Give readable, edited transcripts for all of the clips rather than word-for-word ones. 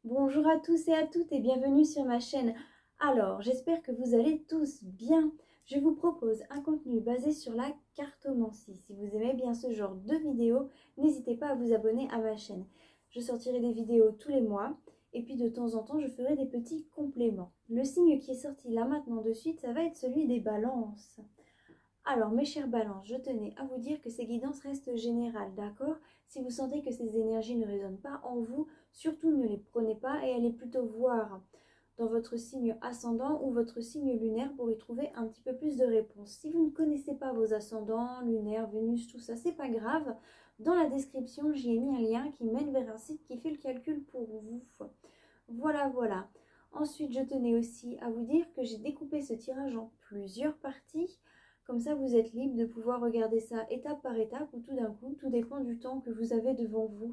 Bonjour à tous et à toutes et bienvenue sur ma chaîne. Alors, j'espère que vous allez tous bien. Je vous propose un contenu basé sur la cartomancie. Si vous aimez bien ce genre de vidéos, n'hésitez pas à vous abonner à ma chaîne. Je sortirai des vidéos tous les mois et puis de temps en temps, je ferai des petits compléments. Le signe qui est sorti là maintenant de suite, ça va être celui des balances. Alors, mes chers balances, je tenais à vous dire que ces guidances restent générales, d'accord? Si vous sentez que ces énergies ne résonnent pas en vous, surtout ne les prenez pas et allez plutôt voir dans votre signe ascendant ou votre signe lunaire pour y trouver un petit peu plus de réponses. Si vous ne connaissez pas vos ascendants, lunaire, Vénus, tout ça, c'est pas grave. Dans la description, j'y ai mis un lien qui mène vers un site qui fait le calcul pour vous. Voilà, voilà. Ensuite, je tenais aussi à vous dire que j'ai découpé ce tirage en plusieurs parties. Comme ça, vous êtes libre de pouvoir regarder ça étape par étape ou tout d'un coup, tout dépend du temps que vous avez devant vous.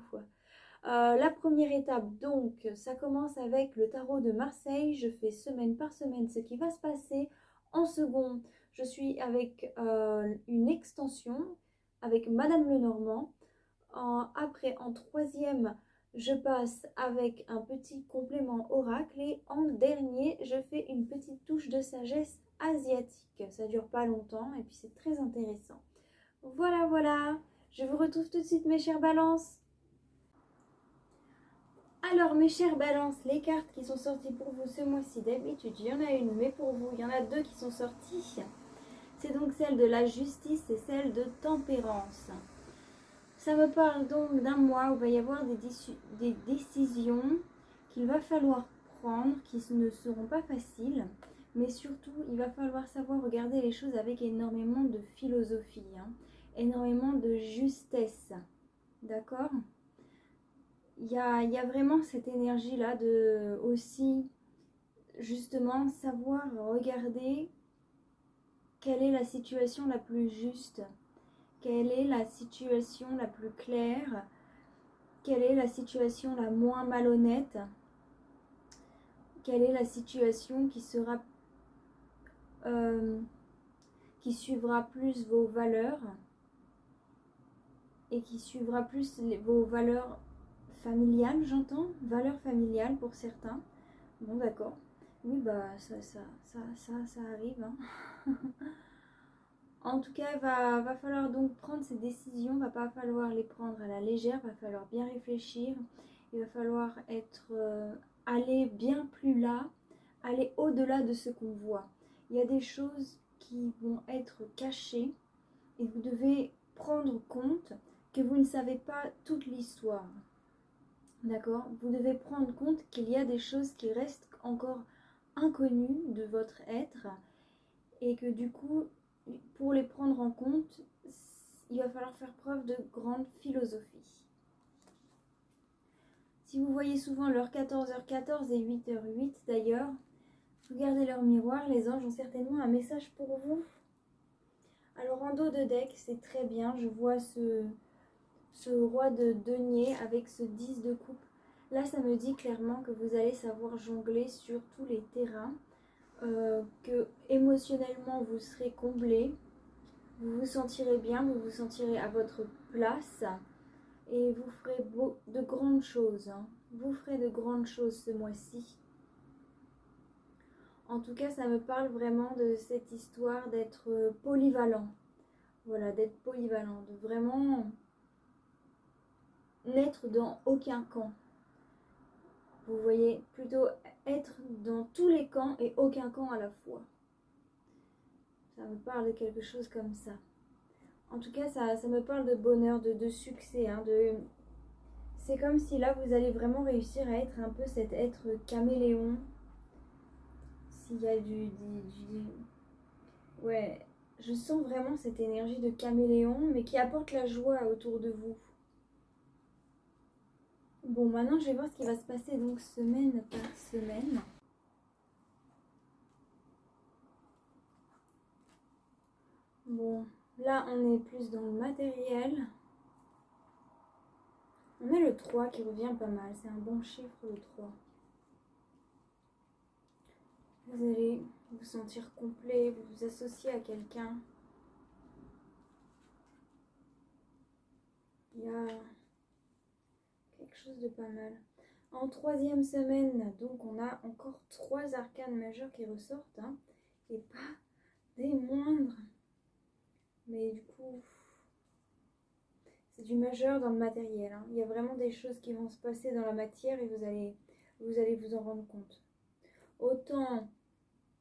La première étape, donc, ça commence avec le tarot de Marseille. Je fais semaine par semaine ce qui va se passer. En second, je suis avec une extension avec Madame Lenormand. Après, en troisième, je passe avec un petit complément oracle. Et en dernier, je fais une petite touche de sagesse asiatique. Ça dure pas longtemps et puis c'est très intéressant. Voilà, voilà. Je vous retrouve tout de suite, mes chères balances. Alors, mes chères balances, les cartes qui sont sorties pour vous ce mois-ci, d'habitude, il y en a une, mais pour vous, il y en a deux qui sont sorties. C'est donc celle de la justice et celle de tempérance. Ça me parle donc d'un mois où il va y avoir des décisions qu'il va falloir prendre, qui ne seront pas faciles, mais surtout, il va falloir savoir regarder les choses avec énormément de philosophie, énormément de justesse, d'accord? Il y a vraiment cette énergie-là de aussi, justement, savoir regarder quelle est la situation la plus juste, quelle est la situation la plus claire, quelle est la situation la moins malhonnête, quelle est la situation qui sera qui suivra plus vos valeurs et qui suivra plus vos valeurs familiales, j'entends, valeurs familiales pour certains. Bon, d'accord. Oui, bah ça arrive. En tout cas, va falloir donc prendre ces décisions, va pas falloir les prendre à la légère, va falloir bien réfléchir, il va falloir aller bien plus là, aller au-delà de ce qu'on voit. Il y a des choses qui vont être cachées et vous devez prendre compte que vous ne savez pas toute l'histoire. D'accord? Vous devez prendre compte qu'il y a des choses qui restent encore inconnues de votre être et que du coup, pour les prendre en compte, il va falloir faire preuve de grande philosophie. Si vous voyez souvent l'heure 14h14 et 8h08 d'ailleurs, regardez leur miroir, les anges ont certainement un message pour vous. Alors en dos de deck, c'est très bien, je vois ce roi de denier avec ce 10 de coupe. Là, ça me dit clairement que vous allez savoir jongler sur tous les terrains, que émotionnellement vous serez comblé, vous vous sentirez bien, vous vous sentirez à votre place et vous ferez de grandes choses. Vous ferez de grandes choses ce mois-ci. En tout cas, ça me parle vraiment de cette histoire d'être polyvalent. Voilà, d'être polyvalent, de vraiment n'être dans aucun camp. Vous voyez, plutôt être dans tous les camps et aucun camp à la fois. Ça me parle de quelque chose comme ça. En tout cas, ça me parle de bonheur, de succès. C'est comme si là, vous allez vraiment réussir à être un peu cet être caméléon. S'il y a Ouais, je sens vraiment cette énergie de caméléon, mais qui apporte la joie autour de vous. Bon, maintenant, je vais voir ce qui va se passer donc semaine par semaine. Bon, là, on est plus dans le matériel. On a le 3 qui revient pas mal. C'est un bon chiffre, le 3. Vous allez vous sentir complet, vous vous associer à quelqu'un. Il y a quelque chose de pas mal. En troisième semaine, donc on a encore 3 arcanes majeures qui ressortent, hein, et pas des moindres. Mais du coup, c'est du majeur dans le matériel, hein. Il y a vraiment des choses qui vont se passer dans la matière et vous allez vous en rendre compte. Autant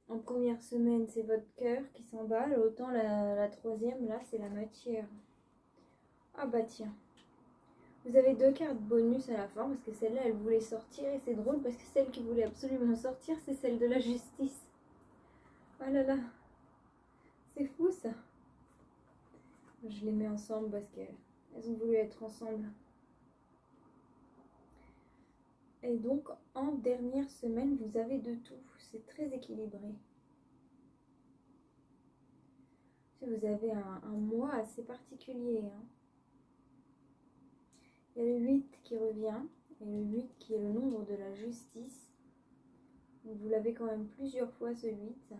en première semaine, c'est votre cœur qui s'emballe, autant la troisième, là, c'est la matière. Ah bah tiens. Vous avez 2 cartes bonus à la fin, parce que celle-là, elle voulait sortir, et c'est drôle, parce que celle qui voulait absolument sortir, c'est celle de la justice. Oh là là, c'est fou ça. Je les mets ensemble parce qu'elles ont voulu être ensemble. Et donc, en dernière semaine, vous avez de tout. C'est très équilibré. Vous avez un mois assez particulier, hein. Il y a le 8 qui revient, et le 8 qui est le nombre de la justice. Donc vous l'avez quand même plusieurs fois ce 8.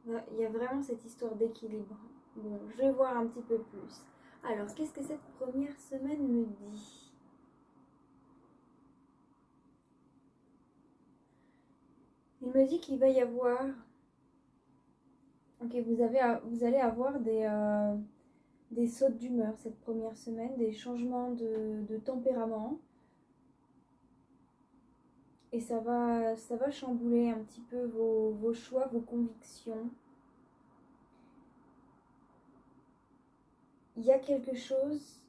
Il y a vraiment cette histoire d'équilibre. Bon, je vais voir un petit peu plus. Alors, qu'est-ce que cette première semaine me dit? Il me dit qu'il va y avoir... Ok, vous allez avoir des sautes d'humeur cette première semaine, des changements de tempérament. Et ça va chambouler un petit peu vos choix, vos convictions. Il y a quelque chose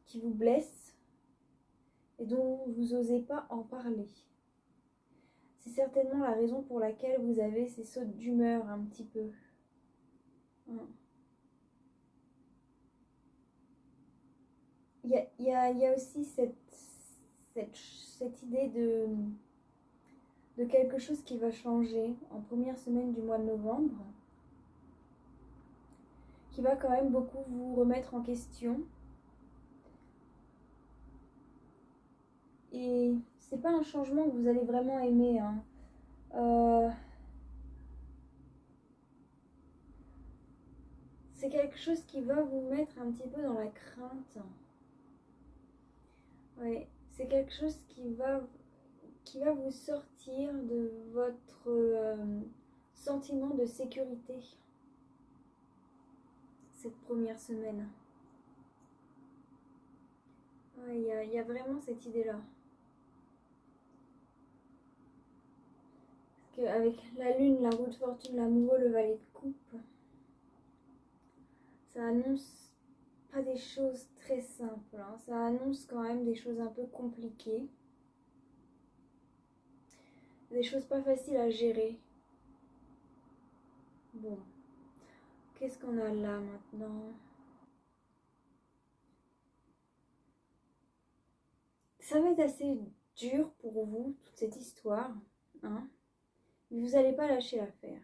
qui vous blesse et dont vous n'osez pas en parler. C'est certainement la raison pour laquelle vous avez ces sautes d'humeur un petit peu. Il y a aussi cette idée de quelque chose qui va changer en première semaine du mois de novembre, qui va quand même beaucoup vous remettre en question. Et c'est pas un changement que vous allez vraiment aimer, hein. C'est quelque chose qui va vous mettre un petit peu dans la crainte. Ouais, c'est quelque chose qui va vous sortir de votre sentiment de sécurité cette première semaine. Ouais, il y a vraiment cette idée-là. Parce qu'avec la lune, la roue de fortune, l'amoureux, le valet de coupe, ça annonce pas des choses très simples, hein. Ça annonce quand même des choses un peu compliquées. Des choses pas faciles à gérer. Bon, qu'est-ce qu'on a là maintenant? Ça va être assez dur pour vous, toute cette histoire, hein, mais vous n'allez pas lâcher l'affaire.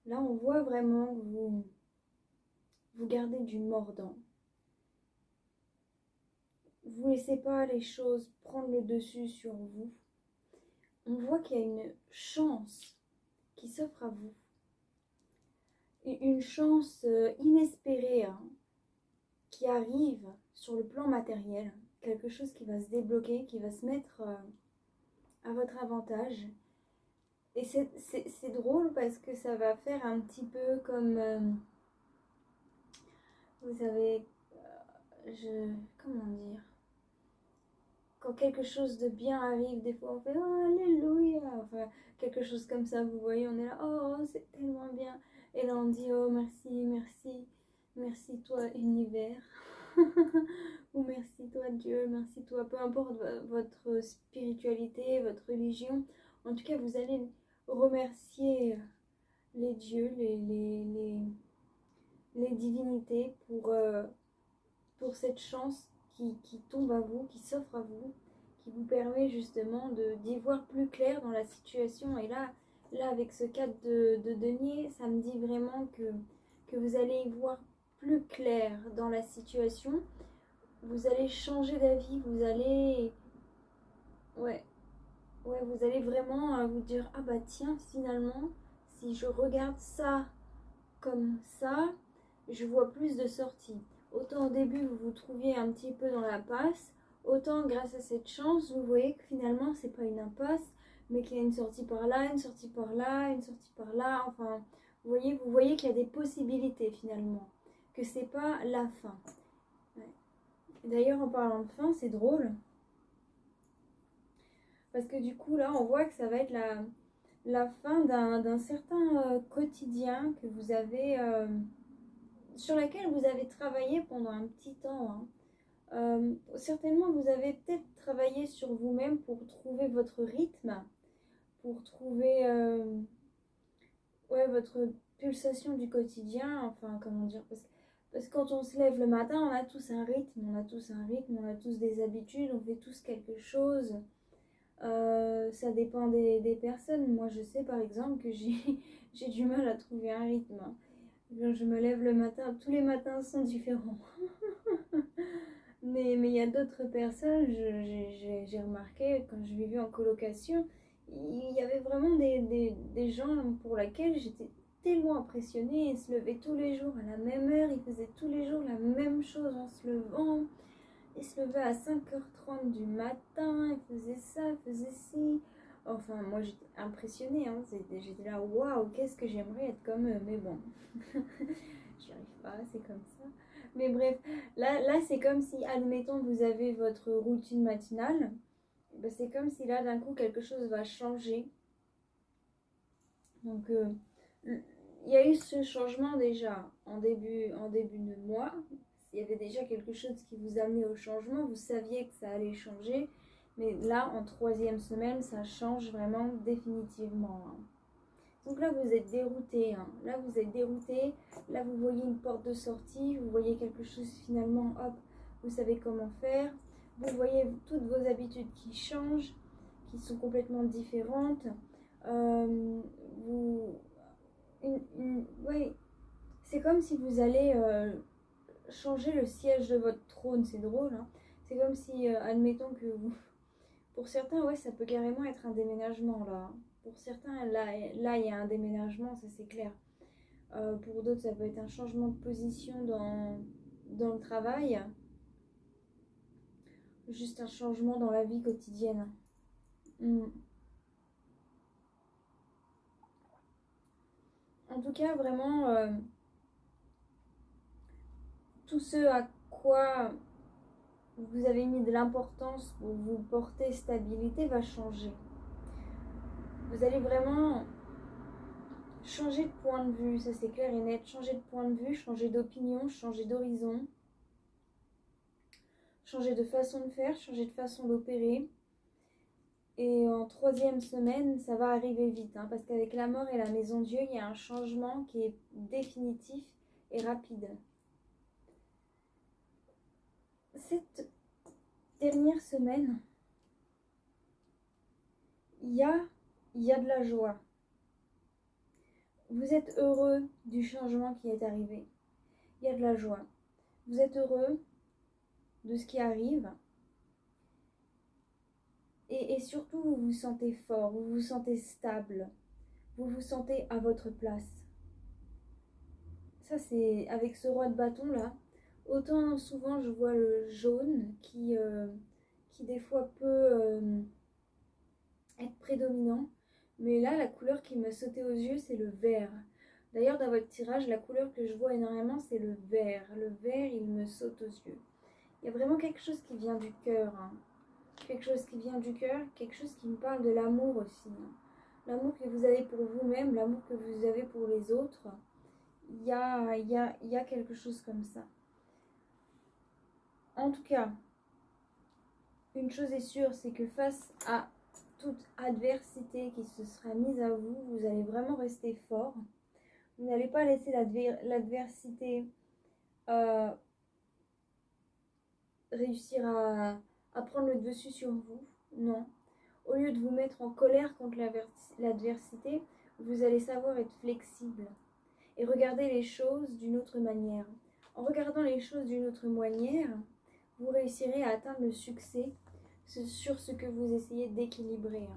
Là, on voit vraiment que vous gardez du mordant. Vous ne laissez pas les choses prendre le dessus sur vous. On voit qu'il y a une chance qui s'offre à vous. Une chance inespérée, hein, qui arrive sur le plan matériel. Quelque chose qui va se débloquer, qui va se mettre à votre avantage. Et c'est drôle parce que ça va faire un petit peu comme... vous savez, comment dire, quand quelque chose de bien arrive, des fois on fait oh, alléluia, enfin quelque chose comme ça, vous voyez, on est là, oh c'est tellement bien, et là on dit oh merci, merci, merci toi univers, ou merci toi Dieu, merci toi, peu importe votre spiritualité, votre religion, en tout cas vous allez remercier les dieux, les divinités pour cette chance qui tombe à vous, qui s'offre à vous, qui vous permet justement d'y voir plus clair dans la situation. Et là avec ce cadre de denier, ça me dit vraiment que vous allez y voir plus clair dans la situation. Vous allez changer d'avis, vous allez... Ouais, vous allez vraiment vous dire, ah bah tiens, finalement, si je regarde ça comme ça, je vois plus de sorties. Autant au début, vous vous trouviez un petit peu dans la passe, autant grâce à cette chance, vous voyez que finalement, c'est pas une impasse, mais qu'il y a une sortie par là, une sortie par là, une sortie par là. Enfin, vous voyez qu'il y a des possibilités finalement, que c'est pas la fin. Ouais. D'ailleurs, en parlant de fin, c'est drôle. Parce que du coup, là, on voit que ça va être la fin d'un certain quotidien que vous avez, sur laquelle vous avez travaillé pendant un petit temps. Hein. Certainement, vous avez peut-être travaillé sur vous-même pour trouver votre rythme, pour trouver ouais, votre pulsation du quotidien. Enfin, comment dire, parce que quand on se lève le matin, on a tous un rythme, on a tous un rythme, on a tous des habitudes, on fait tous quelque chose. Ça dépend des personnes. Moi, je sais par exemple que j'ai du mal à trouver un rythme. Hein. Je me lève le matin, tous les matins sont différents. Mais il y a d'autres personnes, j'ai remarqué quand je vivais en colocation, il y avait vraiment des gens pour lesquels j'étais tellement impressionnée. Ils se levaient tous les jours à la même heure, ils faisaient tous les jours la même chose en se levant. Ils se levaient à 5h30 du matin, ils faisaient ça, ils faisaient ci. Enfin, moi j'étais impressionnée, hein. J'étais là, waouh, qu'est-ce que j'aimerais être comme eux, mais bon, j'y arrive pas, c'est comme ça. Mais bref, là c'est comme si, admettons, vous avez votre routine matinale, ben, c'est comme si là d'un coup quelque chose va changer. Donc, il y a eu ce changement déjà en début de mois. Il y avait déjà quelque chose qui vous amenait au changement. Vous saviez que ça allait changer. Mais là, en 3e semaine, ça change vraiment définitivement. Hein. Donc là, vous êtes dérouté. Hein. Là, vous êtes dérouté. Là, vous voyez une porte de sortie. Vous voyez quelque chose finalement, hop, vous savez comment faire. Vous voyez toutes vos habitudes qui changent, qui sont complètement différentes. Ouais, c'est comme si vous allez changer le siège de votre trône. C'est drôle, hein. C'est comme si, admettons que vous... Pour certains, ouais, ça peut carrément être un déménagement, là. Pour certains, là il y a un déménagement, ça c'est clair. Pour d'autres, ça peut être un changement de position dans le travail. Juste un changement dans la vie quotidienne. En tout cas, vraiment, tout ce à quoi vous avez mis de l'importance pour vous porter stabilité va changer. Vous allez vraiment changer de point de vue, ça c'est clair et net. Changer de point de vue, changer d'opinion, changer d'horizon, changer de façon de faire, changer de façon d'opérer. Et en 3e semaine, ça va arriver vite, hein, parce qu'avec la mort et la maison Dieu, il y a un changement qui est définitif et rapide. Cette dernière semaine, il y a de la joie. Vous êtes heureux du changement qui est arrivé. Il y a de la joie. Vous êtes heureux de ce qui arrive. Et surtout, vous vous sentez fort, vous vous sentez stable. Vous vous sentez à votre place. Ça, c'est avec ce roi de bâton là. Autant souvent, je vois le jaune qui des fois peut être prédominant. Mais là, la couleur qui m'a sauté aux yeux, c'est le vert. D'ailleurs, dans votre tirage, la couleur que je vois énormément, c'est le vert. Le vert, il me saute aux yeux. Il y a vraiment quelque chose qui vient du cœur. Hein. Quelque chose qui vient du cœur, quelque chose qui me parle de l'amour aussi. Hein. L'amour que vous avez pour vous-même, l'amour que vous avez pour les autres. Il y a quelque chose comme ça. En tout cas, une chose est sûre, c'est que face à toute adversité qui se sera mise à vous, vous allez vraiment rester fort. Vous n'allez pas laisser l'adversité réussir à prendre le dessus sur vous. Non. Au lieu de vous mettre en colère contre l'adversité, vous allez savoir être flexible et regarder les choses d'une autre manière. En regardant les choses d'une autre manière, vous réussirez à atteindre le succès sur ce que vous essayez d'équilibrer.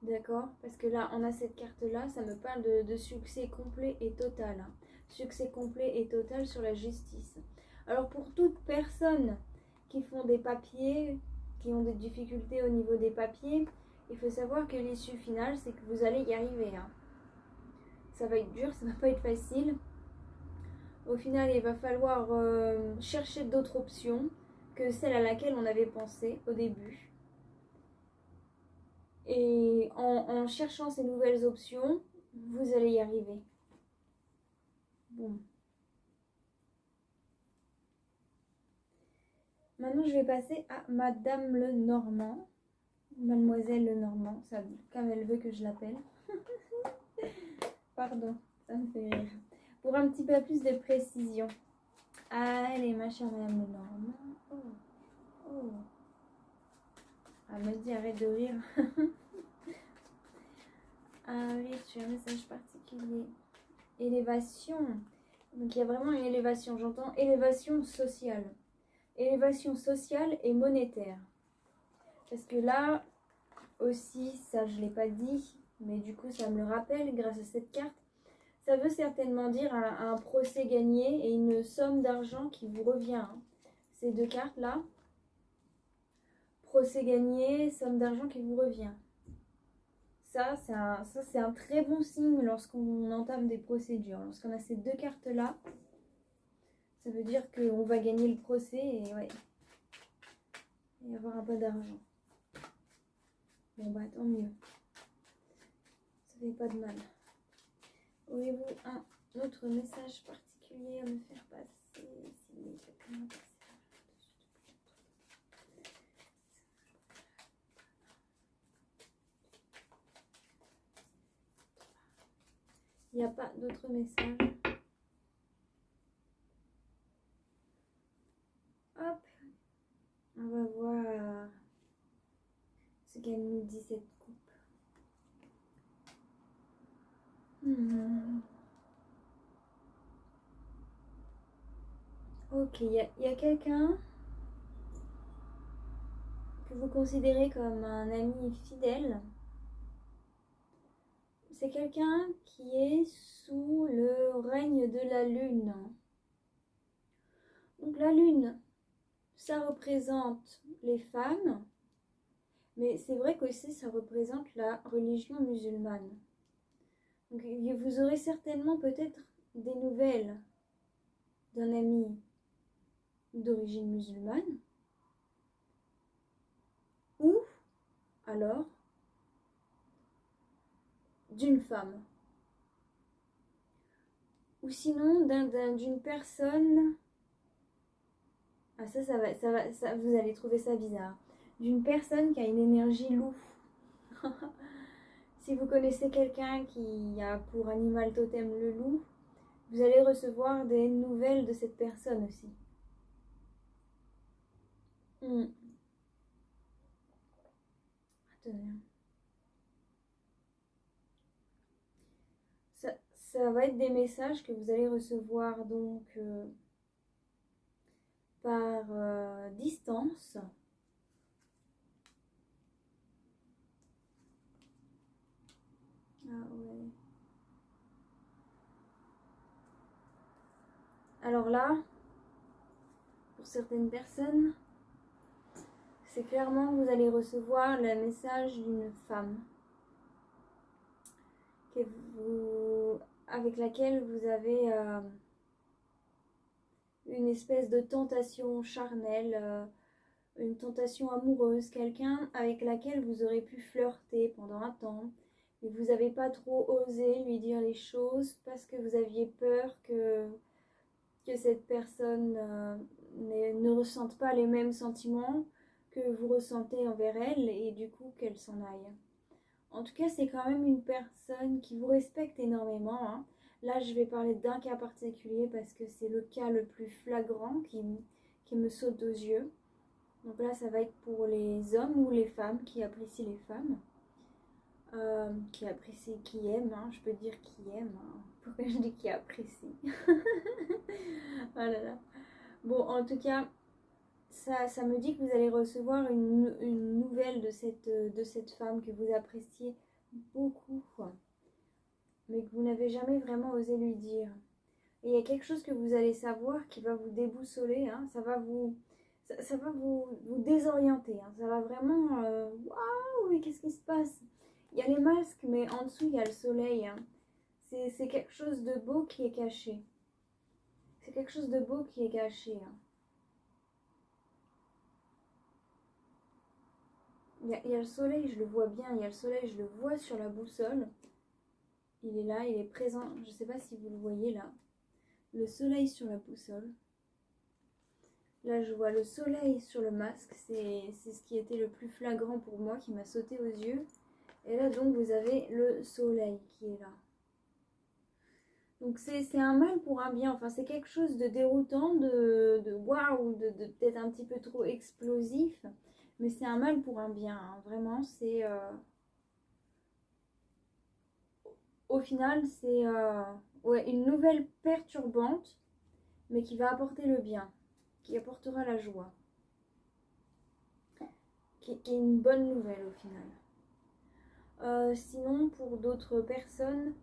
D'accord? Parce que là, on a cette carte-là, ça me parle de succès complet et total, hein. Succès complet et total sur la justice. Alors pour toute personne qui font des papiers, qui ont des difficultés au niveau des papiers, il faut savoir que l'issue finale, c'est que vous allez y arriver, hein. Ça va être dur, ça va pas être facile. Au final, il va falloir chercher d'autres options que celle à laquelle on avait pensé au début. Et en cherchant ces nouvelles options, vous allez y arriver. Bon. Maintenant, je vais passer à Madame Lenormand. Mademoiselle Lenormand, ça, comme elle veut que je l'appelle. Pardon, ça me fait rire. Pour un petit peu plus de précision. Allez, ma chère Madame Lenormand. Oh, oh. Elle me dit arrête de rire. Arrête, tu as un message particulier. Élévation. Donc il y a vraiment une élévation. J'entends élévation sociale. Élévation sociale et monétaire. Parce que là aussi, ça je ne l'ai pas dit, mais du coup ça me le rappelle grâce à cette carte. Ça veut certainement dire un procès gagné et une somme d'argent qui vous revient, hein. Ces deux cartes là. Procès gagné, somme d'argent qui vous revient. Ça c'est un très bon signe lorsqu'on entame des procédures. Lorsqu'on a ces deux cartes là, ça veut dire qu'on va gagner le procès et ouais, et avoir un peu d'argent. Bon bah tant mieux. Ça fait pas de mal. Auriez-vous un autre message particulier à me faire passer? Il n'y a pas d'autres messages. Hop. On va voir ce qu'elle nous dit cette coupe. Ok, il y a quelqu'un que vous considérez comme un ami fidèle. C'est quelqu'un qui est sous le règne de la lune. Donc la lune, ça représente les femmes, mais c'est vrai qu'aussi ça représente la religion musulmane. Donc vous aurez certainement peut-être des nouvelles d'un ami d'origine musulmane, ou alors d'une femme, ou sinon d'une personne. Ah ça, vous allez trouver ça bizarre. D'une personne qui a une énergie loup. Si vous connaissez quelqu'un qui a pour animal totem le loup, vous allez recevoir des nouvelles de cette personne aussi. Attendez. Ça va être des messages que vous allez recevoir donc par distance. Ah ouais. Alors là, pour certaines personnes, c'est clairement que vous allez recevoir le message d'une femme avec laquelle vous avez une espèce de tentation charnelle, une tentation amoureuse, quelqu'un avec laquelle vous aurez pu flirter pendant un temps, mais vous n'avez pas trop osé lui dire les choses parce que vous aviez peur que cette personne ne ressente pas les mêmes sentiments que vous ressentez envers elle et du coup qu'elle s'en aille. En tout cas, c'est quand même une personne qui vous respecte énormément, hein. Là, je vais parler d'un cas particulier parce que c'est le cas le plus flagrant qui me saute aux yeux. Donc là, ça va être pour les hommes ou les femmes qui apprécient les femmes. Qui apprécient, qui aiment, hein. Je peux dire qui aime, hein. Pourquoi je dis qui apprécie? Oh là là. Bon, en tout cas, ça me dit que vous allez recevoir une nouvelle de cette femme que vous appréciez beaucoup, mais que vous n'avez jamais vraiment osé lui dire. Et il y a quelque chose que vous allez savoir qui va vous déboussoler, hein, ça va vous désorienter, hein, ça va vraiment, waouh, mais qu'est-ce qui se passe? Il y a les masques, mais en dessous, il y a le soleil, hein. C'est quelque chose de beau qui est caché. C'est quelque chose de beau qui est caché, hein. Il y a le soleil, je le vois bien, il y a le soleil, je le vois sur la boussole. Il est là, il est présent, je ne sais pas si vous le voyez là. Le soleil sur la boussole. Là, je vois le soleil sur le masque, c'est ce qui était le plus flagrant pour moi, qui m'a sauté aux yeux. Et là, donc, vous avez le soleil qui est là. Donc, c'est un mal pour un bien. Enfin, c'est quelque chose de déroutant, de waouh, de peut-être un petit peu trop explosif. Mais c'est un mal pour un bien, hein. Vraiment, c'est... au final, c'est ouais, une nouvelle perturbante, mais qui va apporter le bien, qui apportera la joie. Qui est une bonne nouvelle au final. Sinon, pour d'autres personnes,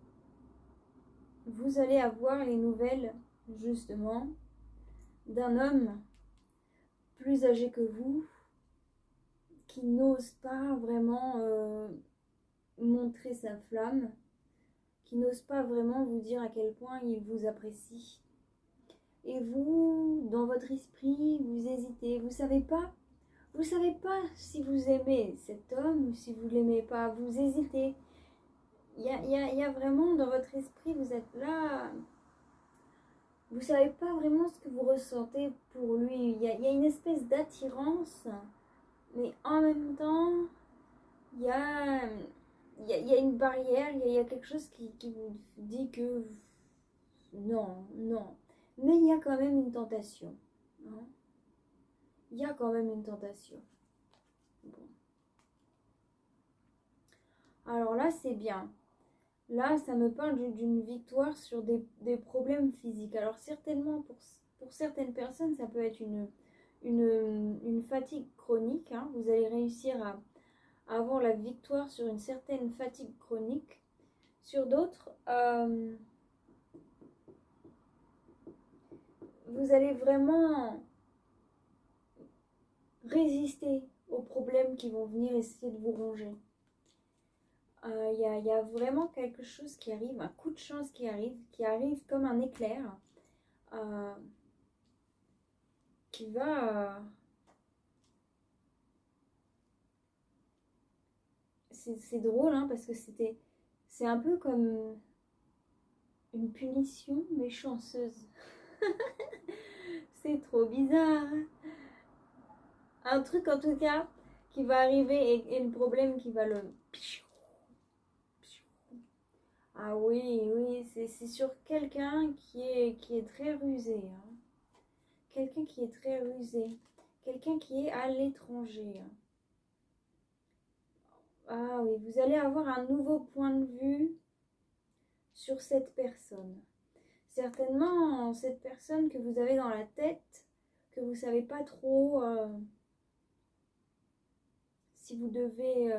vous allez avoir les nouvelles, justement, d'un homme plus âgé que vous, qui n'ose pas vraiment montrer sa flamme, qui n'ose pas vraiment vous dire à quel point il vous apprécie. Et vous, dans votre esprit, vous hésitez, vous savez pas si vous aimez cet homme ou si vous l'aimez pas, vous hésitez. Il y a vraiment dans votre esprit, vous êtes là, vous savez pas vraiment ce que vous ressentez pour lui. Il y a une espèce d'attirance, mais en même temps, il y a, il y a une barrière, il y a quelque chose qui vous dit que non, non. Mais il y a quand même une tentation, hein. Il y a quand même une tentation. Bon. Alors là, c'est bien. Là, ça me parle d'une victoire sur des problèmes physiques. Alors certainement, pour certaines personnes, ça peut être une fatigue chronique, hein. Vous allez réussir à avoir la victoire sur une certaine fatigue chronique. Sur d'autres, vous allez vraiment résister aux problèmes qui vont venir essayer de vous ronger. Y a vraiment quelque chose qui arrive, un coup de chance qui arrive comme un éclair, euh, qui va... c'est drôle, hein, parce que c'est un peu comme une punition mais chanceuse. C'est trop bizarre, hein. Un truc en tout cas qui va arriver et le problème qui va le... Ah oui, oui, c'est sur quelqu'un qui est très rusé, hein. Quelqu'un qui est très rusé. Quelqu'un qui est à l'étranger, hein. Ah oui, vous allez avoir un nouveau point de vue sur cette personne. Certainement, cette personne que vous avez dans la tête, que vous ne savez pas trop si vous devez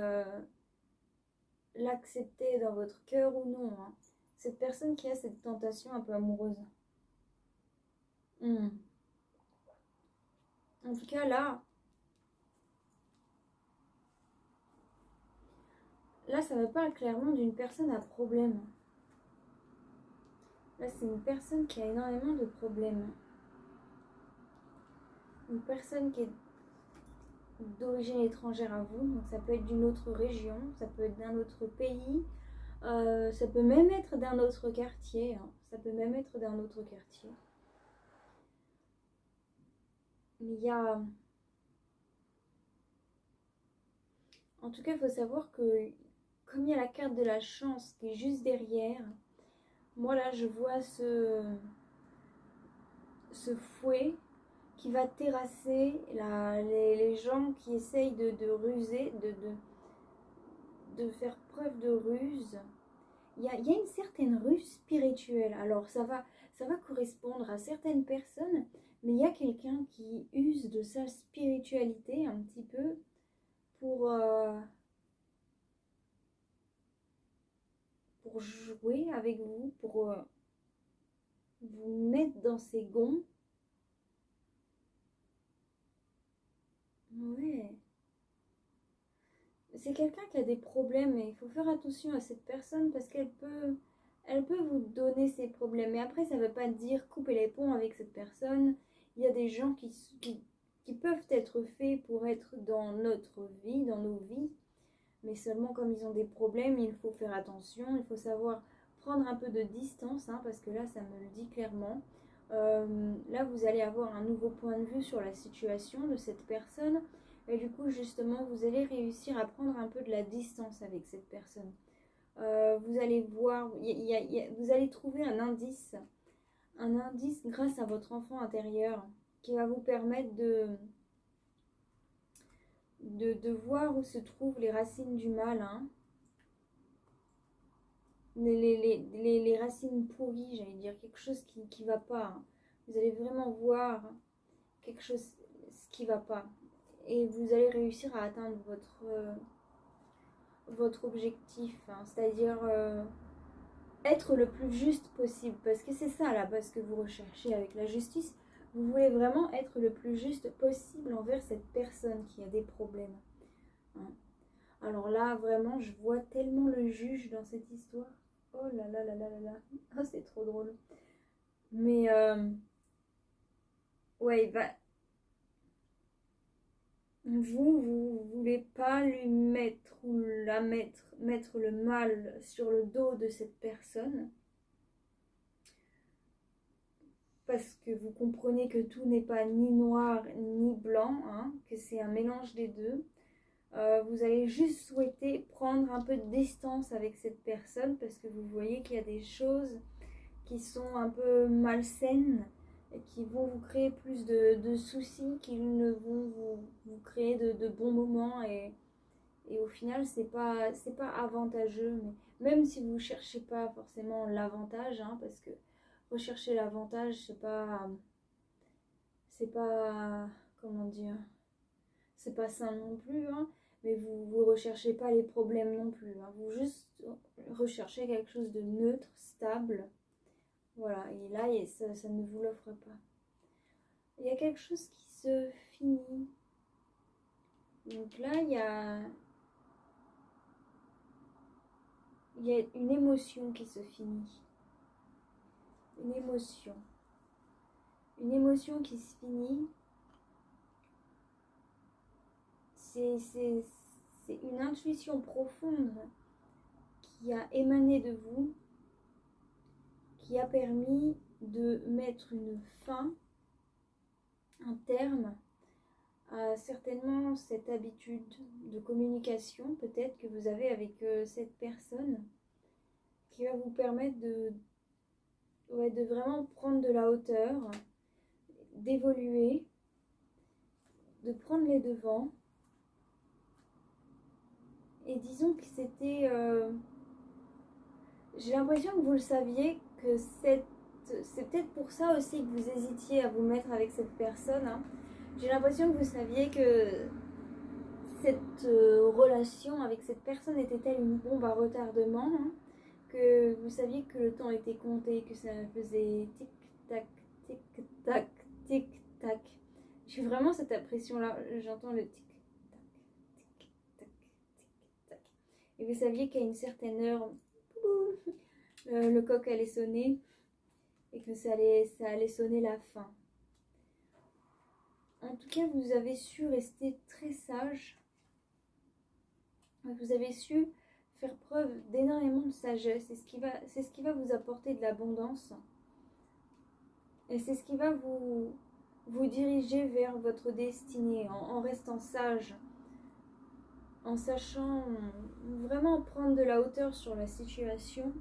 l'accepter dans votre cœur ou non, hein. Cette personne qui a cette tentation un peu amoureuse. En tout cas, là, ça me parle clairement d'une personne à problème. Là, c'est une personne qui a énormément de problèmes. Une personne qui est d'origine étrangère à vous, donc ça peut être d'une autre région, ça peut être d'un autre pays, ça peut même être d'un autre quartier, hein. Ça peut même être d'un autre quartier. Mais il y a... En tout cas, il faut savoir que comme il y a la carte de la chance qui est juste derrière, moi là, je vois ce fouet qui va terrasser les gens qui essayent de ruser, de faire preuve de ruse. Il y a une certaine ruse spirituelle. Alors ça va correspondre à certaines personnes, mais il y a quelqu'un qui use de sa spiritualité un petit peu pour pour jouer avec vous, pour vous mettre dans ses gonds. Ouais. C'est quelqu'un qui a des problèmes et il faut faire attention à cette personne parce elle peut vous donner ses problèmes. Mais après, ça ne veut pas dire couper les ponts avec cette personne. Il y a des gens qui peuvent être faits pour être dans notre vie, dans nos vies. Mais seulement comme ils ont des problèmes, il faut faire attention. Il faut savoir prendre un peu de distance, hein, parce que là, ça me le dit clairement. Là, vous allez avoir un nouveau point de vue sur la situation de cette personne. Et du coup, justement, vous allez réussir à prendre un peu de la distance avec cette personne. Vous allez voir, vous allez trouver un indice grâce à votre enfant intérieur qui va vous permettre de voir où se trouvent les racines du mal, hein. Les racines pourries, j'allais dire, quelque chose qui va pas, hein. Vous allez vraiment voir quelque chose qui va pas. Et vous allez réussir à atteindre votre objectif, hein, c'est-à-dire être le plus juste possible, parce que c'est ça à la base que vous recherchez avec la justice. Vous voulez vraiment être le plus juste possible envers cette personne qui a des problèmes, hein. Alors là, vraiment, je vois tellement le juge dans cette histoire. Oh là là là là là là. Oh, c'est trop drôle. Mais, ouais, il va... Vous voulez pas lui mettre ou mettre le mal sur le dos de cette personne. Parce que vous comprenez que tout n'est pas ni noir ni blanc, hein, que c'est un mélange des deux. Vous allez juste souhaiter prendre un peu de distance avec cette personne parce que vous voyez qu'il y a des choses qui sont un peu malsaines et qui vont vous créer plus de soucis qu'ils ne vont vous créer de bons moments et au final c'est pas avantageux. Mais même si vous ne cherchez pas forcément l'avantage, hein, parce que rechercher l'avantage c'est pas comment dire, c'est pas sain non plus, hein, mais vous recherchez pas les problèmes non plus, hein. Vous juste recherchez quelque chose de neutre, stable, voilà, et là ça ne vous l'offre pas. Il y a quelque chose qui se finit. Donc là il y a une émotion qui se finit, une émotion qui se finit. C'est une intuition profonde qui a émané de vous, qui a permis de mettre une fin, un terme à certainement cette habitude de communication peut-être que vous avez avec cette personne, qui va vous permettre de vraiment prendre de la hauteur, d'évoluer, de prendre les devants. Et disons que c'était... j'ai l'impression que vous le saviez, que c'est peut-être pour ça aussi que vous hésitiez à vous mettre avec cette personne, hein. J'ai l'impression que vous saviez que cette relation avec cette personne était-elle une bombe à retardement, hein, que vous saviez que le temps était compté, que ça faisait tic-tac, tic-tac, tic-tac. J'ai vraiment cette impression-là, j'entends le tic-tac, tic-tac, tic-tac. Et vous saviez qu'à une certaine heure, le coq allait sonner et que ça allait sonner la fin. En tout cas, vous avez su rester très sage. Vous avez su faire preuve d'énormément de sagesse. C'est ce qui va vous apporter de l'abondance. Et c'est ce qui va vous diriger vers votre destinée en restant sage. En sachant vraiment prendre de la hauteur sur la situation.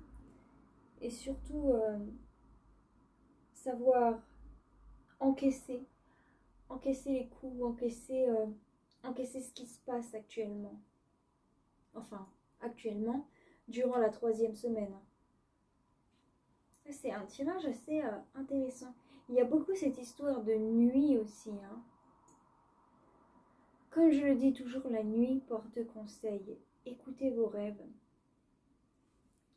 Et surtout savoir encaisser les coups, encaisser ce qui se passe actuellement. Enfin, actuellement, durant la 3e semaine. C'est un tirage assez intéressant. Il y a beaucoup cette histoire de nuit aussi, hein. Comme je le dis toujours, la nuit porte conseil. Écoutez vos rêves.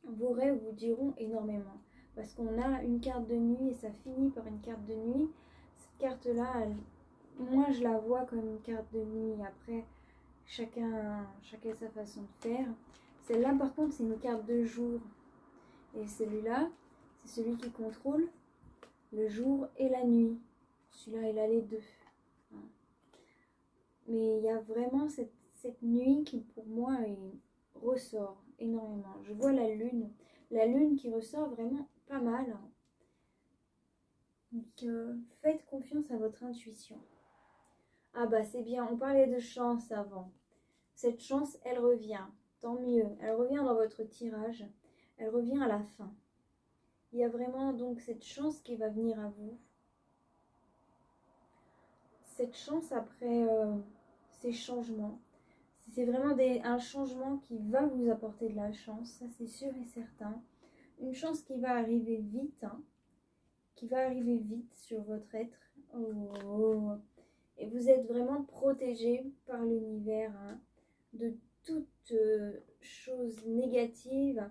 vos rêves vous diront énormément. Parce qu'on a une carte de nuit et ça finit par une carte de nuit. Cette carte-là, moi je la vois comme une carte de nuit. Après, chacun sa façon de faire. Celle-là par contre c'est une carte de jour. Et celui-là, c'est celui qui contrôle le jour et la nuit. Celui-là, il a les deux. Mais il y a vraiment cette nuit qui pour moi ressort énormément. Je vois la lune qui ressort vraiment pas mal. Donc faites confiance à votre intuition. Ah bah c'est bien, on parlait de chance avant. Cette chance, elle revient, tant mieux. Elle revient dans votre tirage, elle revient à la fin. Il y a vraiment donc cette chance qui va venir à vous. Cette chance après ces changements. C'est vraiment un changement qui va vous apporter de la chance, ça c'est sûr et certain. Une chance qui va arriver vite, qui va arriver vite sur votre être. Oh. Et vous êtes vraiment protégé par l'univers de toute chose négative,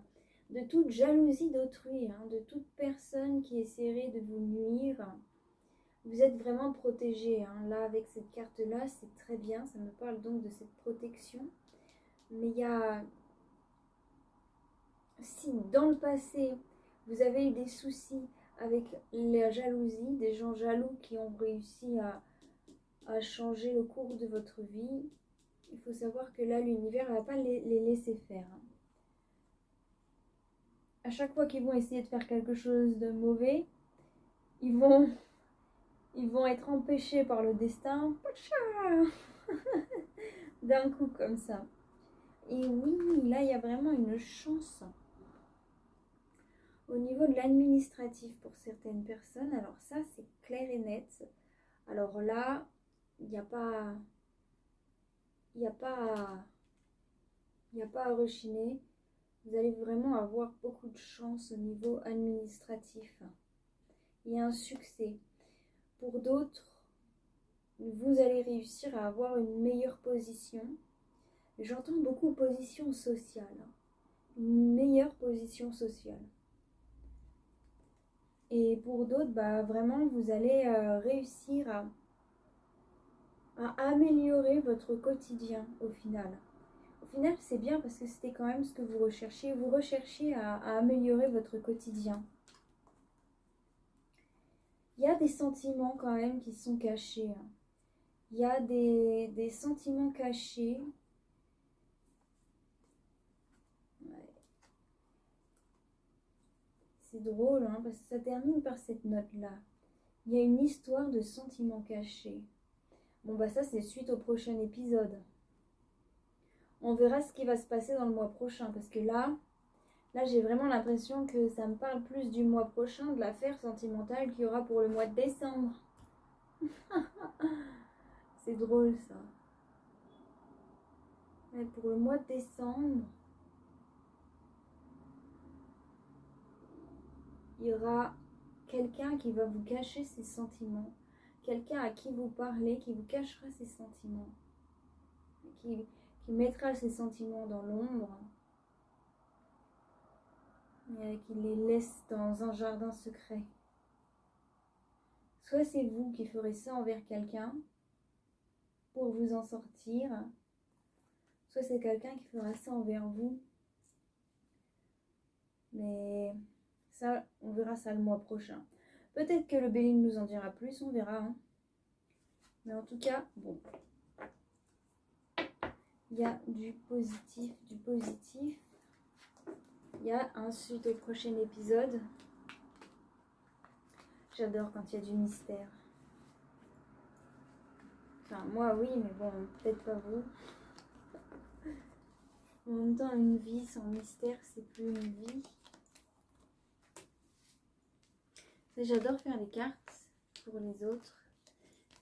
de toute jalousie d'autrui, de toute personne qui essaierait de vous nuire. Vous êtes vraiment protégé. Là, avec cette carte-là, c'est très bien. Ça me parle donc de cette protection. Mais il y a... Si dans le passé, vous avez eu des soucis avec la jalousie, des gens jaloux qui ont réussi à changer le cours de votre vie, il faut savoir que là, l'univers ne va pas les laisser faire. À chaque fois qu'ils vont essayer de faire quelque chose de mauvais, ils vont être empêchés par le destin d'un coup comme ça. Et oui, là, il y a vraiment une chance. Au niveau de l'administratif pour certaines personnes, alors ça, c'est clair et net. Alors là, il n'y a pas à rechiner. Vous allez vraiment avoir beaucoup de chance au niveau administratif. Il y a un succès. Pour d'autres, vous allez réussir à avoir une meilleure position. J'entends beaucoup position sociale. Une meilleure position sociale. Et pour d'autres, vraiment, vous allez réussir à améliorer votre quotidien au final. Au final, c'est bien parce que c'était quand même ce que vous recherchiez. Vous recherchiez à améliorer votre quotidien. Il y a des sentiments quand même qui sont cachés. Il y a des sentiments cachés. Ouais. C'est drôle, parce que ça termine par cette note-là. Il y a une histoire de sentiments cachés. Bon, ça, c'est suite au prochain épisode. On verra ce qui va se passer dans le mois prochain. Parce que là j'ai vraiment l'impression que ça me parle plus du mois prochain, de l'affaire sentimentale qu'il y aura pour le mois de décembre. C'est drôle, ça. Mais pour le mois de décembre, il y aura quelqu'un qui va vous cacher ses sentiments. Quelqu'un à qui vous parlez, qui vous cachera ses sentiments. Qui mettra ses sentiments dans l'ombre. Et qui les laisse dans un jardin secret. Soit c'est vous qui ferez ça envers quelqu'un pour vous en sortir. Soit c'est quelqu'un qui fera ça envers vous. Mais ça, on verra ça le mois prochain. Peut-être que le Béline nous en dira plus, on verra. Mais en tout cas, bon. Il y a du positif, du positif. Il y a un suite au prochain épisode. J'adore quand il y a du mystère. Enfin, moi oui, mais bon, peut-être pas vous. En même temps, une vie sans mystère, c'est plus une vie. J'adore faire les cartes pour les autres.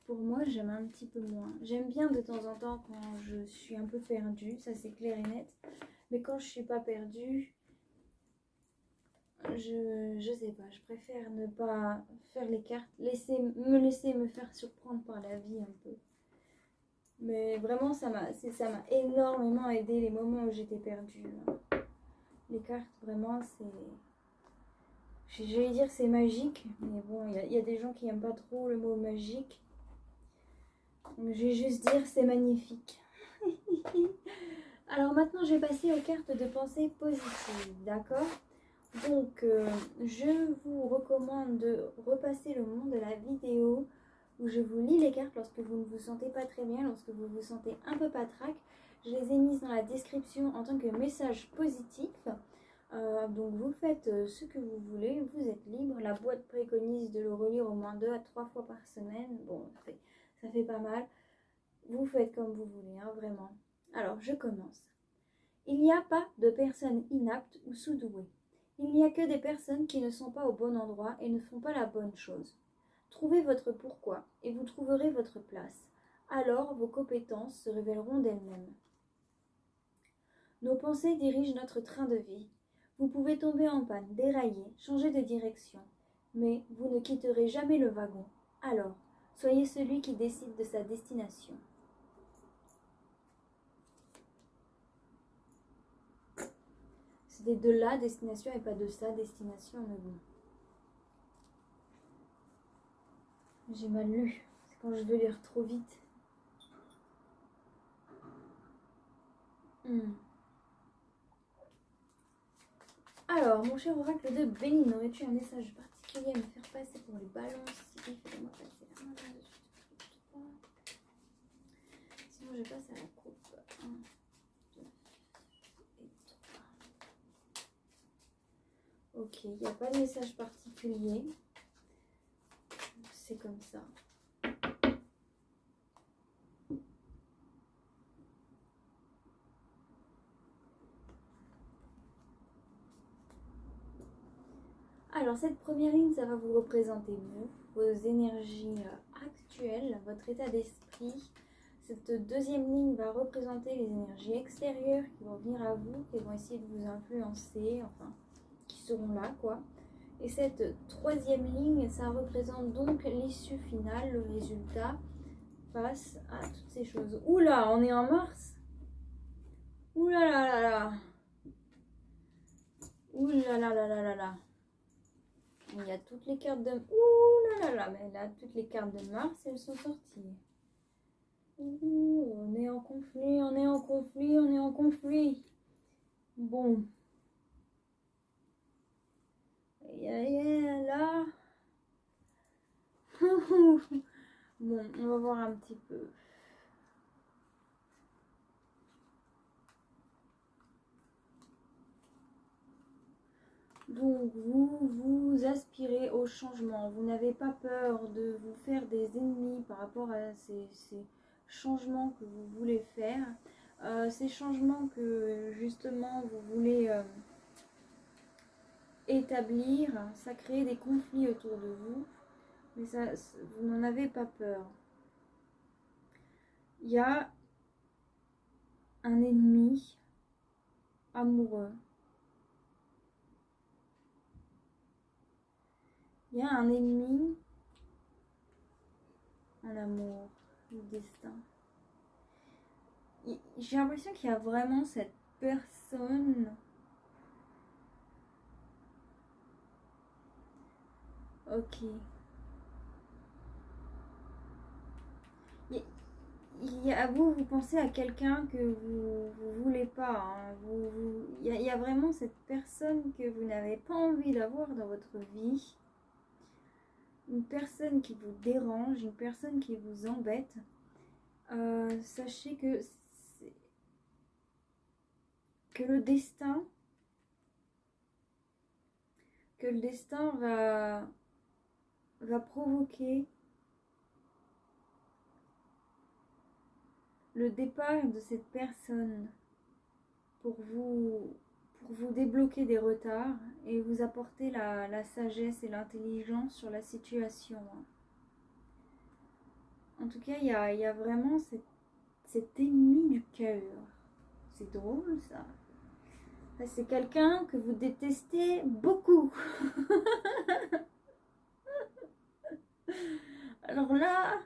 Pour moi, j'aime un petit peu moins. J'aime bien de temps en temps quand je suis un peu perdue, ça c'est clair et net. Mais quand je suis pas perdue, je sais pas, je préfère ne pas faire les cartes, me laisser me faire surprendre par la vie un peu. Mais vraiment, ça m'a énormément aidé les moments où j'étais perdue. Les cartes, vraiment, c'est... J'allais dire c'est magique, mais bon, il y a des gens qui n'aiment pas trop le mot magique. Donc, je vais juste dire c'est magnifique. Alors maintenant, je vais passer aux cartes de pensée positive, d'accord? Donc, je vous recommande de repasser le moment de la vidéo où je vous lis les cartes lorsque vous ne vous sentez pas très bien, lorsque vous vous sentez un peu patraque. Je les ai mises dans la description en tant que message positif. Donc vous faites ce que vous voulez, vous êtes libre. La boîte préconise de le relire au moins 2 à 3 fois par semaine. Bon, ça fait pas mal. Vous faites comme vous voulez, hein, vraiment. Alors, je commence. Il n'y a pas de personnes inaptes ou sous-douées. Il n'y a que des personnes qui ne sont pas au bon endroit et ne font pas la bonne chose. Trouvez votre pourquoi et vous trouverez votre place. Alors, vos compétences se révéleront d'elles-mêmes. Nos pensées dirigent notre train de vie. Vous pouvez tomber en panne, dérailler, changer de direction, mais vous ne quitterez jamais le wagon. Alors, soyez celui qui décide de sa destination. C'était de la destination et pas de sa destination, mais bon. J'ai mal lu, c'est quand je veux lire trop vite. Alors, mon cher oracle de Béline, aurais-tu un message particulier à me faire passer pour les balances? Fais-moi passer la main là-dessus. Sinon, je passe à la coupe. 1, 2 et 3. Ok, il n'y a pas de message particulier. C'est comme ça. Alors, cette première ligne, ça va vous représenter vous, vos énergies actuelles, votre état d'esprit. Cette deuxième ligne va représenter les énergies extérieures qui vont venir à vous, qui vont essayer de vous influencer, enfin, qui seront là, quoi. Et cette troisième ligne, ça représente donc l'issue finale, le résultat face à toutes ces choses. Oula, on est en mars. Oula là là là. Oula là là là là là. Il y a toutes les cartes de... Ouh là là là, mais là, toutes les cartes de Mars, elles sont sorties. Ouh, on est en conflit, on est en conflit, on est en conflit. Bon. Là. Bon, on va voir un petit peu. Donc, vous aspirez au changement. Vous n'avez pas peur de vous faire des ennemis par rapport à ces changements que vous voulez faire. Ces changements que, justement, vous voulez établir, ça crée des conflits autour de vous. Mais ça, vous n'en avez pas peur. Il y a un ennemi amoureux. Il y a un ennemi en amour, le destin. J'ai l'impression qu'il y a vraiment cette personne. Ok. Vous pensez à quelqu'un que vous voulez pas. Hein. Il y a vraiment cette personne que vous n'avez pas envie d'avoir dans votre vie. Une personne qui vous dérange, une personne qui vous embête. Sachez que le destin va provoquer le départ de cette personne pour vous débloquer des retards et vous apporter la sagesse et l'intelligence sur la situation. En tout cas, il y a vraiment cet ennemi du cœur. C'est drôle ça. C'est quelqu'un que vous détestez beaucoup. Alors là,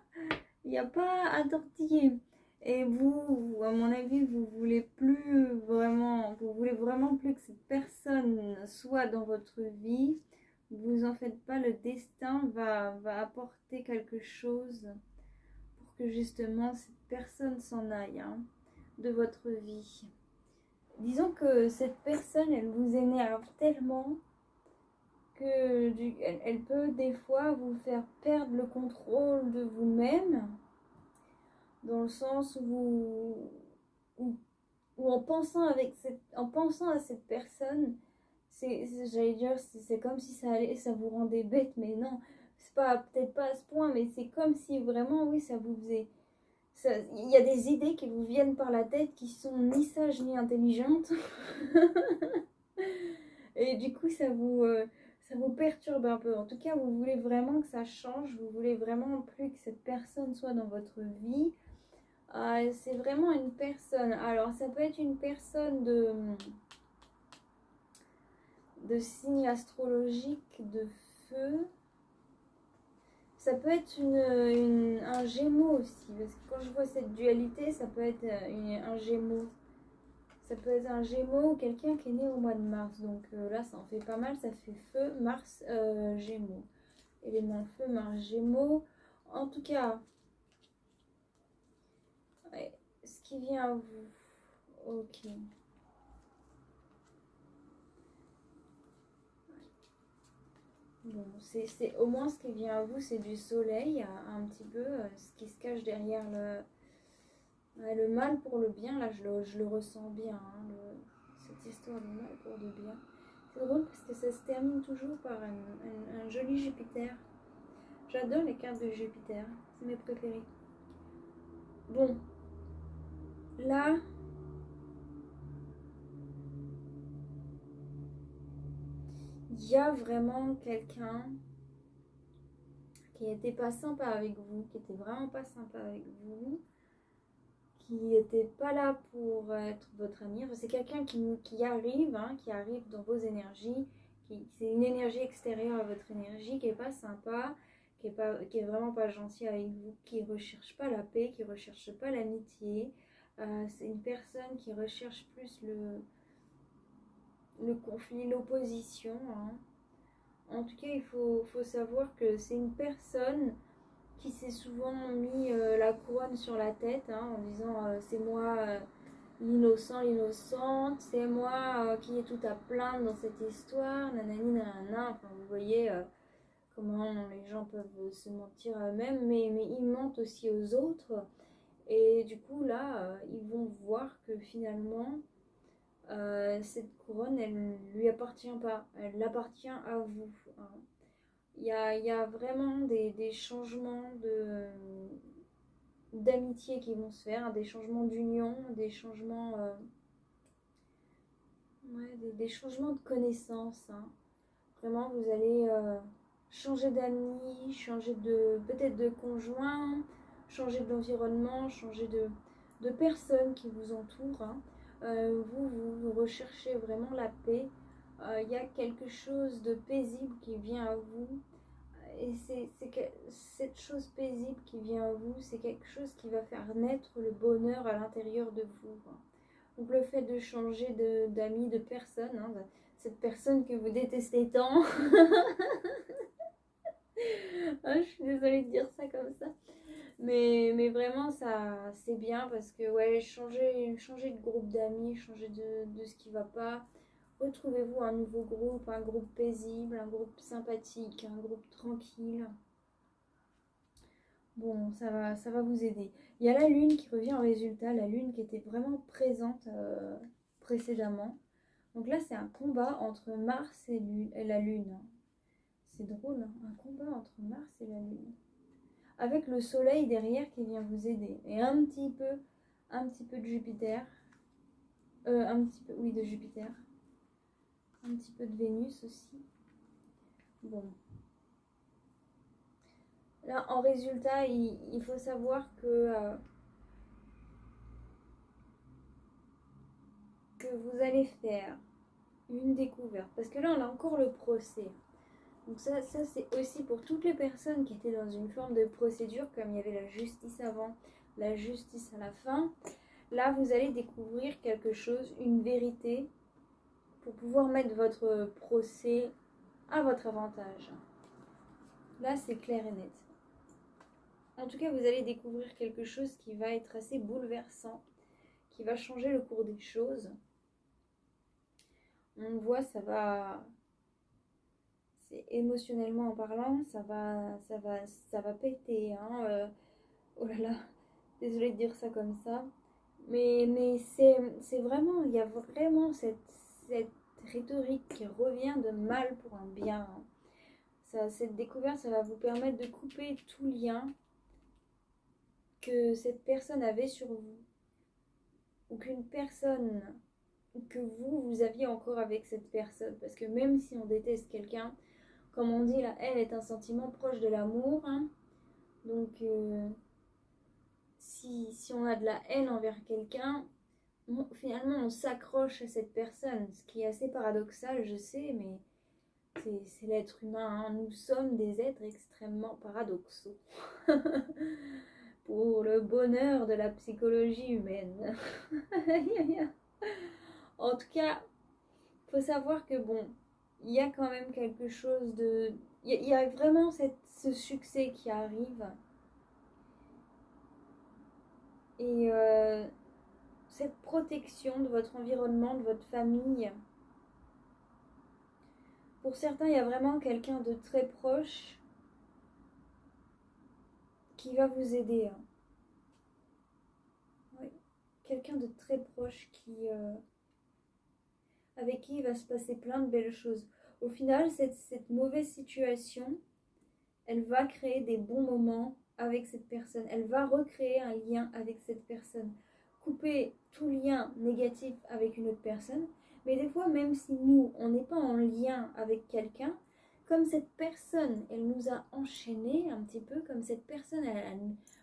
il n'y a pas à tortiller. Et vous, à mon avis, vous voulez vraiment plus que cette personne soit dans votre vie. Vous en faites pas, le destin va apporter quelque chose pour que justement cette personne s'en aille, hein, de votre vie. Disons que cette personne, elle vous énerve tellement que elle peut des fois vous faire perdre le contrôle de vous-même, dans le sens où en pensant en pensant à cette personne, j'allais dire, c'est comme si ça vous rendait bête, mais non, c'est pas, peut-être pas à ce point, mais c'est comme si vraiment, oui, ça vous faisait, il y a des idées qui vous viennent par la tête qui sont ni sages ni intelligentes, et du coup, ça vous perturbe un peu. En tout cas, vous voulez vraiment que ça change, vous voulez vraiment plus que cette personne soit dans votre vie. C'est vraiment une personne. Alors, ça peut être une personne de signe astrologique de feu. Ça peut être un gémeau aussi. Parce que quand je vois cette dualité, ça peut être un gémeau. Ça peut être un gémeau ou quelqu'un qui est né au mois de mars. Donc là, ça en fait pas mal. Ça fait feu, mars, gémeaux. Élément feu, mars, gémeaux. En tout cas, ouais, ce qui vient à vous. Ok. Bon, c'est au moins ce qui vient à vous, c'est du soleil, un petit peu, ce qui se cache derrière le mal pour le bien. Là, je le ressens bien, hein, cette histoire du mal pour le bien. C'est drôle parce que ça se termine toujours par un joli Jupiter. J'adore les cartes de Jupiter, c'est mes préférées. Bon, là, il y a vraiment quelqu'un qui n'était pas sympa avec vous, qui était vraiment pas sympa avec vous, qui n'était pas là pour être votre ami. Enfin, c'est quelqu'un qui arrive, hein, qui arrive dans vos énergies, c'est une énergie extérieure à votre énergie, qui n'est pas sympa, qui est vraiment pas gentil avec vous, qui recherche pas la paix, qui recherche pas l'amitié. C'est une personne qui recherche plus le conflit, l'opposition, hein. En tout cas, faut savoir que c'est une personne qui s'est souvent mis la couronne sur la tête, hein, en disant c'est moi l'innocent, l'innocente, c'est moi qui ai tout à plaindre dans cette histoire, nanani nanana. Enfin, vous voyez comment les gens peuvent se mentir à eux-mêmes, mais ils mentent aussi aux autres. Et du coup, là, ils vont voir que finalement, cette couronne, elle ne lui appartient pas, elle appartient à vous, hein. Il y a vraiment des changements d'amitié qui vont se faire, hein, des changements d'union, des changements, ouais, des changements de connaissances, hein. Vraiment, vous allez changer d'amis, changer peut-être de conjoint, changer d'environnement, changer de personnes qui vous entourent, hein. Vous recherchez vraiment la paix. Il y a quelque chose de paisible qui vient à vous. Et cette chose paisible qui vient à vous, c'est quelque chose qui va faire naître le bonheur à l'intérieur de vous, hein. Donc le fait de changer d'amis, de personne, hein, cette personne que vous détestez tant, ah, je suis désolée de dire ça comme ça, mais vraiment ça c'est bien parce que ouais, changer de groupe d'amis, changer de ce qui va pas, retrouvez-vous un nouveau groupe, un groupe paisible, un groupe sympathique, un groupe tranquille. Bon, ça va vous aider. Il y a la lune qui revient en résultat, la lune qui était vraiment présente précédemment. Donc là, c'est un combat entre Mars et la lune. C'est drôle, hein, un combat entre Mars et la lune. Avec le soleil derrière qui vient vous aider. Et un petit peu de Jupiter. Un petit peu, oui, de Jupiter. Un petit peu de Vénus aussi. Bon. Là, en résultat, il faut savoir que vous allez faire une découverte. Parce que là, on a encore le procès. Donc ça c'est aussi pour toutes les personnes qui étaient dans une forme de procédure, comme il y avait la justice avant. la justice à la fin. Là, vous allez découvrir quelque chose, une vérité, pour pouvoir mettre votre procès à votre avantage. Là, c'est clair et net. En tout cas, vous allez découvrir quelque chose qui va être assez bouleversant, qui va changer le cours des choses. On voit, ça va... C'est émotionnellement en parlant, ça va péter. Hein. Oh là là, désolée de dire ça comme ça. Mais c'est vraiment, il y a vraiment cette rhétorique qui revient de mal pour un bien. Cette découverte, ça va vous permettre de couper tout lien que cette personne avait sur vous. Ou qu'une personne, que vous aviez encore avec cette personne. Parce que même si on déteste quelqu'un, comme on dit, la haine est un sentiment proche de l'amour. Hein. Donc, si on a de la haine envers quelqu'un, finalement on s'accroche à cette personne, ce qui est assez paradoxal, je sais, mais c'est l'être humain, hein. Nous sommes des êtres extrêmement paradoxaux pour le bonheur de la psychologie humaine. En tout cas, il faut savoir que bon, il y a quand même quelque chose de... Il y a vraiment ce succès qui arrive. Et cette protection de votre environnement, de votre famille. Pour certains, il y a vraiment quelqu'un de très proche qui va vous aider. Hein. Oui. Quelqu'un de très proche avec qui il va se passer plein de belles choses. Au final, cette mauvaise situation, elle va créer des bons moments avec cette personne. Elle va recréer un lien avec cette personne. Couper tout lien négatif avec une autre personne. Mais des fois, même si nous, on n'est pas en lien avec quelqu'un, comme cette personne, elle nous a enchaînés un petit peu, comme cette personne,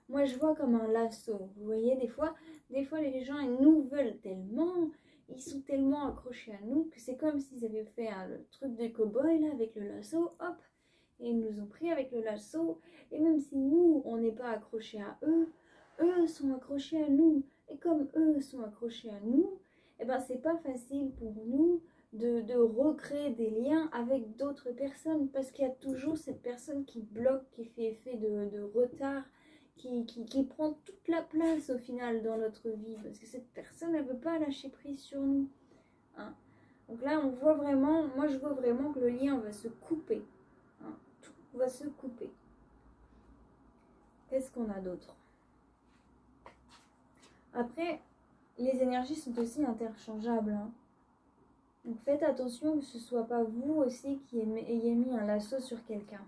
moi je vois comme un lasso. Vous voyez, des fois les gens, ils nous veulent tellement, ils sont tellement accrochés à nous, que c'est comme s'ils avaient fait le truc de cow-boy là, avec le lasso, hop, et ils nous ont pris avec le lasso. Et même si nous, on n'est pas accrochés à eux, eux sont accrochés à nous. Et comme eux sont accrochés à nous, eh ben c'est pas facile pour nous de recréer des liens avec d'autres personnes, parce qu'il y a toujours cette personne qui bloque, qui fait effet de retard, qui prend toute la place au final dans notre vie, parce que cette personne, elle veut pas lâcher prise sur nous. Hein. Donc là, on voit vraiment, moi je vois vraiment que le lien va se couper. Hein. Tout va se couper. Qu'est-ce qu'on a d'autre? Après, les énergies sont aussi interchangeables. Hein. Donc faites attention que ce ne soit pas vous aussi qui ayez mis un lasso sur quelqu'un.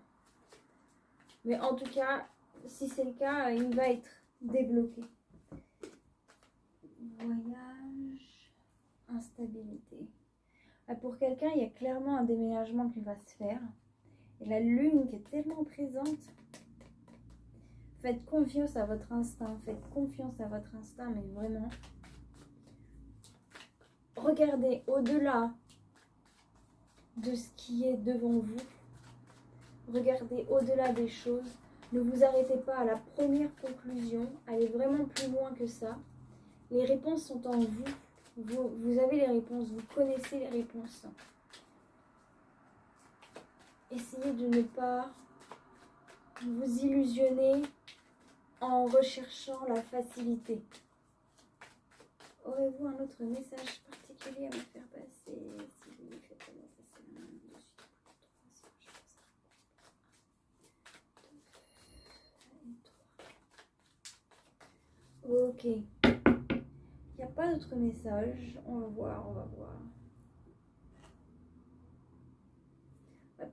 Mais en tout cas, si c'est le cas, il va être débloqué. Voyage, instabilité. Pour quelqu'un, il y a clairement un déménagement qui va se faire. Et la lune qui est tellement présente. Faites confiance à votre instinct. Faites confiance à votre instinct, mais vraiment. Regardez au-delà de ce qui est devant vous. Regardez au-delà des choses. Ne vous arrêtez pas à la première conclusion. Allez vraiment plus loin que ça. Les réponses sont en vous. Vous avez les réponses. Vous connaissez les réponses. Essayez de ne pas vous illusionner en recherchant la facilité. Aurez-vous un autre message particulier à me faire passer? Si vous faites comment ça, c'est ok. Il n'y a pas d'autre message. On va voir, on va voir.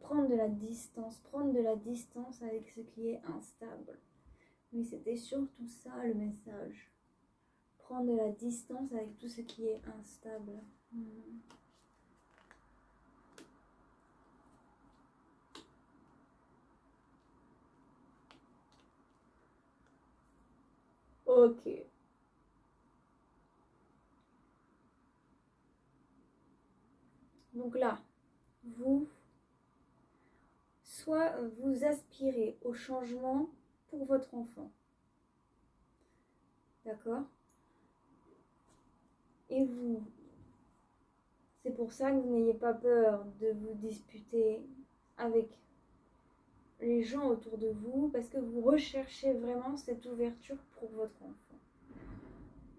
Prendre de la distance avec ce qui est instable. Oui, c'était surtout ça le message. Prendre de la distance avec tout ce qui est instable. Ok. Donc là, soit vous aspirez au changement pour votre enfant. d'accord? Et vous, c'est pour ça que vous n'ayez pas peur de vous disputer avec les gens autour de vous, parce que vous recherchez vraiment cette ouverture pour votre enfant.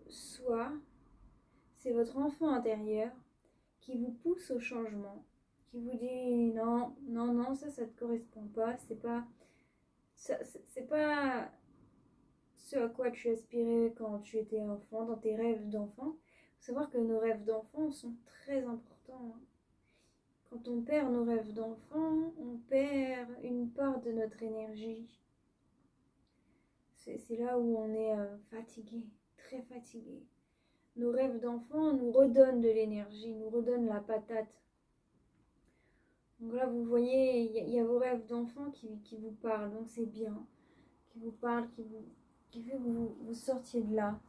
Soit c'est votre enfant intérieur qui vous pousse au changement, qui vous dit non, non, non, ça te correspond pas, c'est pas ce à quoi tu aspirais quand tu étais enfant, dans tes rêves d'enfant. Il faut savoir que nos rêves d'enfant sont très importants. Quand on perd nos rêves d'enfant, on perd une part de notre énergie. C'est là où on est fatigué, très fatigué. Nos rêves d'enfant nous redonnent de l'énergie, nous redonnent la patate. Donc là, vous voyez, il y a vos rêves d'enfant qui vous parlent, donc c'est bien. Qui vous parlent, qui fait que vous sortiez de là.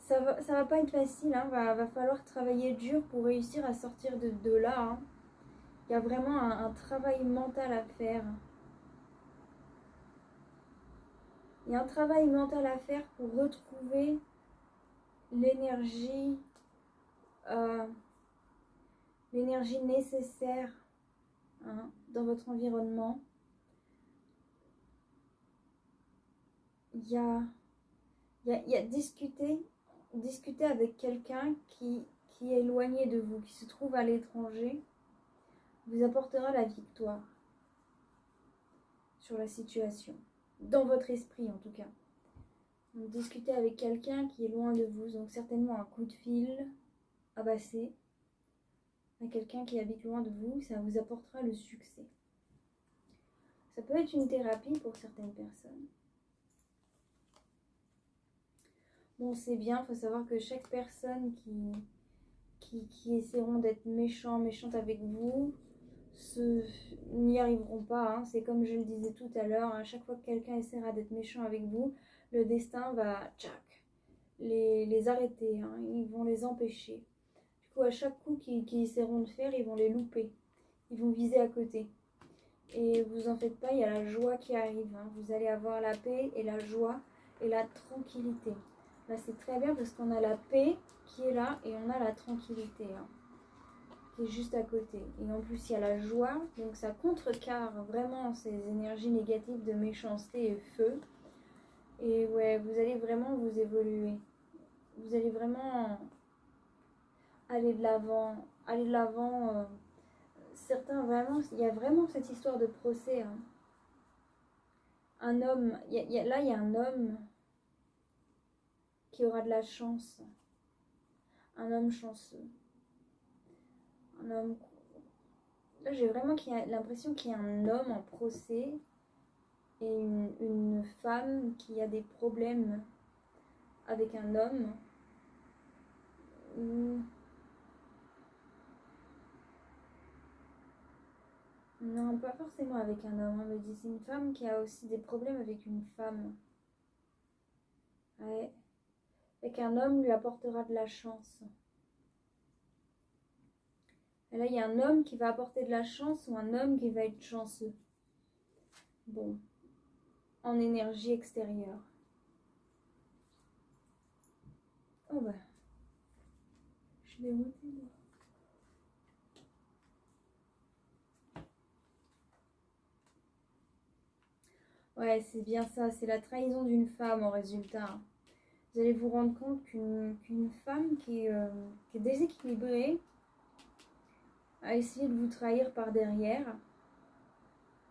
Ça va pas être facile, hein. Va falloir travailler dur pour réussir à sortir de là. Hein. Il y a vraiment un travail mental à faire. Il y a un travail mental à faire pour retrouver l'énergie nécessaire, hein, dans votre environnement. Il y a discuter avec quelqu'un qui est éloigné de vous, qui se trouve à l'étranger, vous apportera la victoire sur la situation, dans votre esprit en tout cas. Donc, discuter avec quelqu'un qui est loin de vous, donc certainement un coup de fil à passer à quelqu'un qui habite loin de vous, ça vous apportera le succès. Ça peut être une thérapie pour certaines personnes. Bon, c'est bien, il faut savoir que chaque personne qui essaieront d'être méchantes avec vous, n'y arriveront pas. Hein. C'est comme je le disais tout à l'heure, à chaque fois que quelqu'un essaiera d'être méchant avec vous, le destin va les arrêter, hein. Ils vont les empêcher. Du coup, à chaque coup qu'ils essaieront de faire, ils vont les louper. Ils vont viser à côté. Et vous en faites pas, il y a la joie qui arrive. Hein. Vous allez avoir la paix et la joie et la tranquillité. Là, c'est très bien parce qu'on a la paix qui est là et on a la tranquillité, hein, qui est juste à côté. Et en plus, il y a la joie, donc ça contrecarre vraiment ces énergies négatives de méchanceté et feu. Et ouais, vous allez vraiment vous évoluer. Vous allez vraiment aller de l'avant. Certains, vraiment, il y a vraiment cette histoire de procès. Hein. Un homme, là, il y a un homme qui aura de la chance. Un homme chanceux. Un homme... Là, j'ai vraiment l'impression qu'il y a un homme en procès et une femme qui a des problèmes avec un homme. Non, pas forcément avec un homme, on me dit. C'est une femme qui a aussi des problèmes avec une femme. Ouais. Et qu'un homme lui apportera de la chance. Et là, il y a un homme qui va apporter de la chance ou un homme qui va être chanceux. Bon. En énergie extérieure. Oh bah. Je suis dégoûtée, moi. Ouais, c'est bien ça. C'est la trahison d'une femme en résultat. Vous allez vous rendre compte qu'une femme qui est déséquilibrée a essayé de vous trahir par derrière.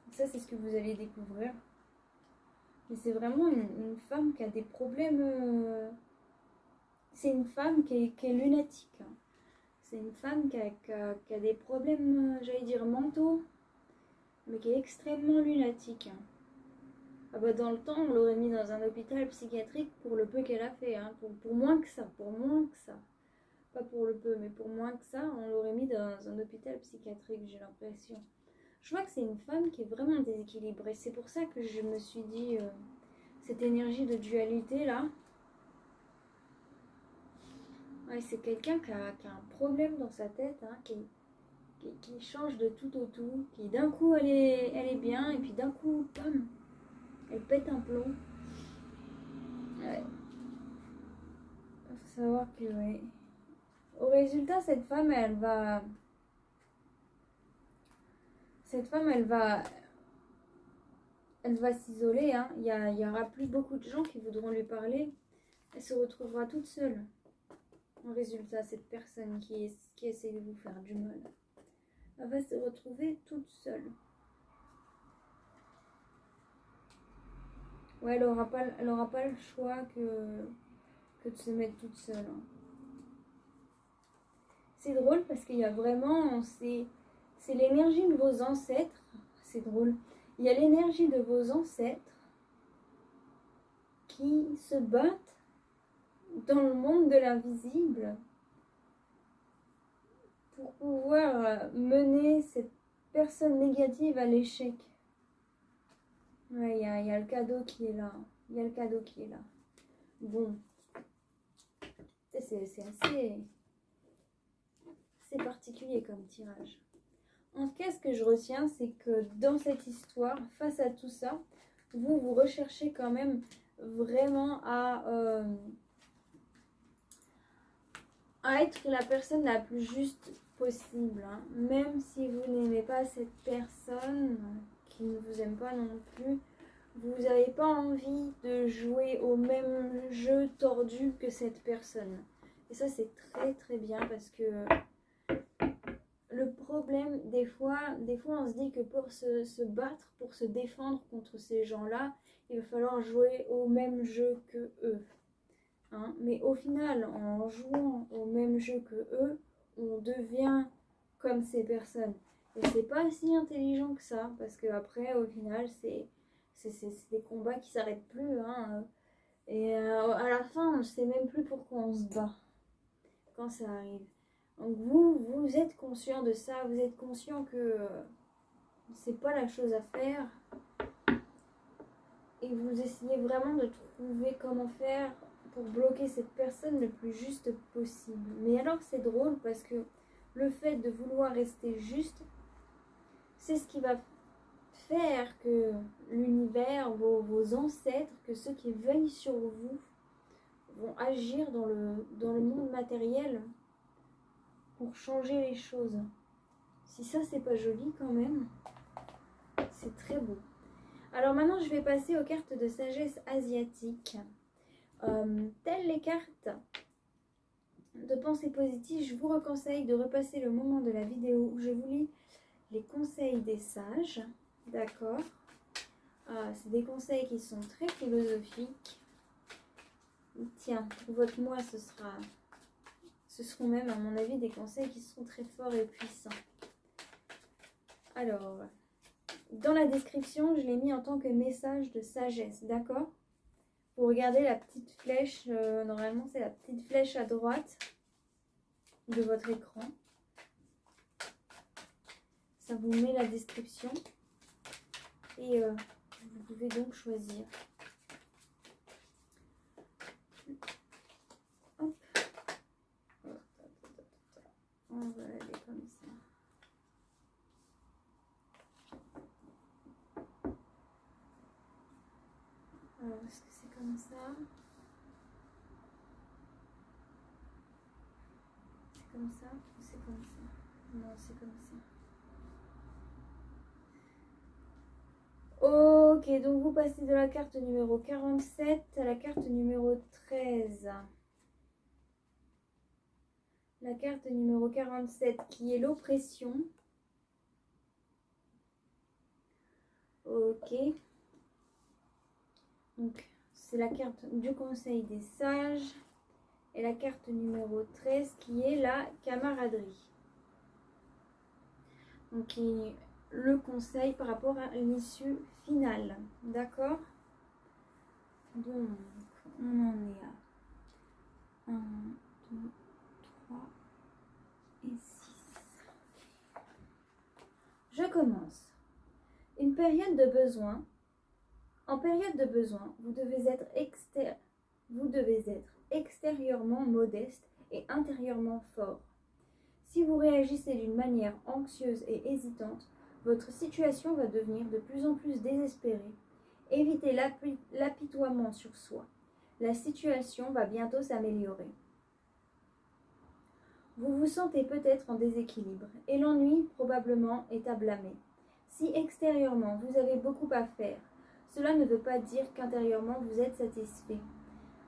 Ça, c'est ce que vous allez découvrir. Mais c'est vraiment une femme qui a des problèmes. C'est une femme qui est lunatique. Hein. C'est une femme qui a des problèmes, j'allais dire, mentaux, mais qui est extrêmement lunatique. Hein. Ah bah dans le temps, on l'aurait mis dans un hôpital psychiatrique pour le peu qu'elle a fait. Hein. Pour moins que ça, pour moins que ça. Pas pour le peu, mais pour moins que ça, on l'aurait mis dans un hôpital psychiatrique, j'ai l'impression. Je vois que c'est une femme qui est vraiment déséquilibrée. C'est pour ça que je me suis dit, cette énergie de dualité là, ouais, c'est quelqu'un qui a un problème dans sa tête, hein, qui change de tout au tout, qui d'un coup elle est bien, et puis d'un coup, bam, elle pète un plomb. Ouais. Savoir que, oui. Au résultat, cette femme, elle va... Elle va s'isoler, hein. Il y aura plus beaucoup de gens qui voudront lui parler. Elle se retrouvera toute seule. En résultat, cette personne qui essaie de vous faire du mal, elle va se retrouver toute seule. Ouais, elle aura pas le choix que de se mettre toute seule, hein. C'est drôle parce qu'il y a vraiment... C'est l'énergie de vos ancêtres. C'est drôle. Il y a l'énergie de vos ancêtres qui se battent dans le monde de l'invisible pour pouvoir mener cette personne négative à l'échec. Ouais, il y a le cadeau qui est là. Il y a le cadeau qui est là. Bon. C'est particulier comme tirage. En tout cas, ce que je retiens, c'est que dans cette histoire, face à tout ça, vous recherchez quand même vraiment à être la personne la plus juste possible, hein. Même si vous n'aimez pas cette personne, qui ne vous aime pas non plus, vous n'avez pas envie de jouer au même jeu tordu que cette personne. Et ça, c'est très très bien parce que le problème, des fois on se dit que pour se battre, pour se défendre contre ces gens-là, il va falloir jouer au même jeu que eux. Hein? Mais au final, en jouant au même jeu que eux, on devient comme ces personnes. Et c'est pas si intelligent que ça, parce que après, au final, c'est des combats qui s'arrêtent plus. Hein? Et à la fin, on ne sait même plus pourquoi on se bat quand ça arrive. Donc vous êtes conscient de ça, vous êtes conscient que c'est pas la chose à faire. Et vous essayez vraiment de trouver comment faire pour bloquer cette personne le plus juste possible. Mais alors c'est drôle parce que le fait de vouloir rester juste, c'est ce qui va faire que l'univers, vos ancêtres, que ceux qui veillent sur vous vont agir dans le monde matériel pour changer les choses. Si ça c'est pas joli quand même, c'est très beau. Alors maintenant je vais passer aux cartes de sagesse asiatique. Telles les cartes de pensée positive, je vous reconseille de repasser le moment de la vidéo où je vous lis les conseils des sages. D'accord, c'est des conseils qui sont très philosophiques. Tiens, pour votre mois, ce seront même, à mon avis, des conseils qui seront très forts et puissants. Alors, dans la description, je l'ai mis en tant que message de sagesse, d'accord? Vous regardez la petite flèche, normalement c'est la petite flèche à droite de votre écran. Ça vous met la description et vous pouvez donc choisir. Hop. On va aller comme ça. Alors, est-ce que c'est comme ça? C'est comme ça ou c'est comme ça? Non, c'est comme ça. Ok, donc vous passez de la carte numéro 47 à la carte numéro 13. La carte numéro 47 qui est l'oppression. Ok. Donc, c'est la carte du conseil des sages. Et la carte numéro 13 qui est la camaraderie. Donc, le conseil par rapport à l'issue finale. D'accord? Donc, on en est à 1, 2, 3 et 6. Je commence. Une période de besoin. En période de besoin, vous devez être extérieurement modeste et intérieurement fort. Si vous réagissez d'une manière anxieuse et hésitante, votre situation va devenir de plus en plus désespérée. Évitez l'apitoiement sur soi. La situation va bientôt s'améliorer. Vous vous sentez peut-être en déséquilibre et l'ennui probablement est à blâmer. Si extérieurement vous avez beaucoup à faire, cela ne veut pas dire qu'intérieurement vous êtes satisfait.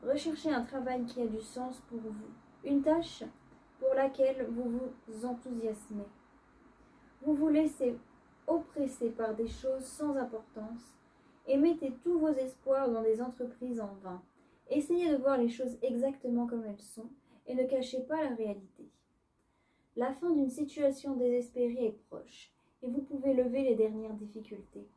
Recherchez un travail qui a du sens pour vous, une tâche pour laquelle vous vous enthousiasmez. Vous vous laissez oppresser par des choses sans importance et mettez tous vos espoirs dans des entreprises en vain. Essayez de voir les choses exactement comme elles sont et ne cachez pas la réalité. La fin d'une situation désespérée est proche et vous pouvez lever les dernières difficultés.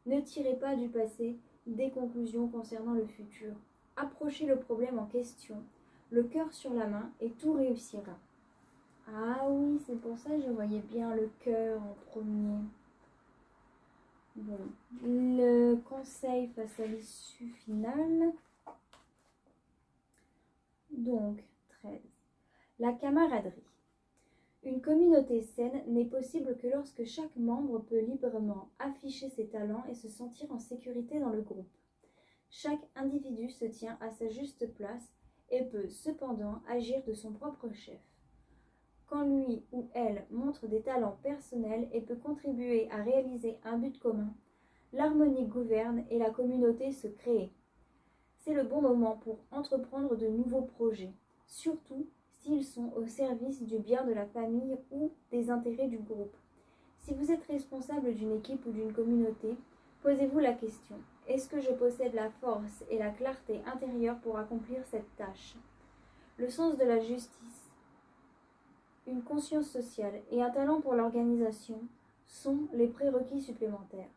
Ne tirez pas du passé des conclusions concernant le futur. Approchez le problème en question, le cœur sur la main et tout réussira. Ah oui, c'est pour ça que je voyais bien le cœur en premier. Bon, le conseil face à l'issue finale. Donc, 13. La camaraderie. Une communauté saine n'est possible que lorsque chaque membre peut librement afficher ses talents et se sentir en sécurité dans le groupe. Chaque individu se tient à sa juste place et peut cependant agir de son propre chef. Quand lui ou elle montre des talents personnels et peut contribuer à réaliser un but commun, l'harmonie gouverne et la communauté se crée. C'est le bon moment pour entreprendre de nouveaux projets, surtout s'ils sont au service du bien de la famille ou des intérêts du groupe. Si vous êtes responsable d'une équipe ou d'une communauté, posez-vous la question: est-ce que je possède la force et la clarté intérieure pour accomplir cette tâche? Le sens de la justice, une conscience sociale et un talent pour l'organisation sont les prérequis supplémentaires.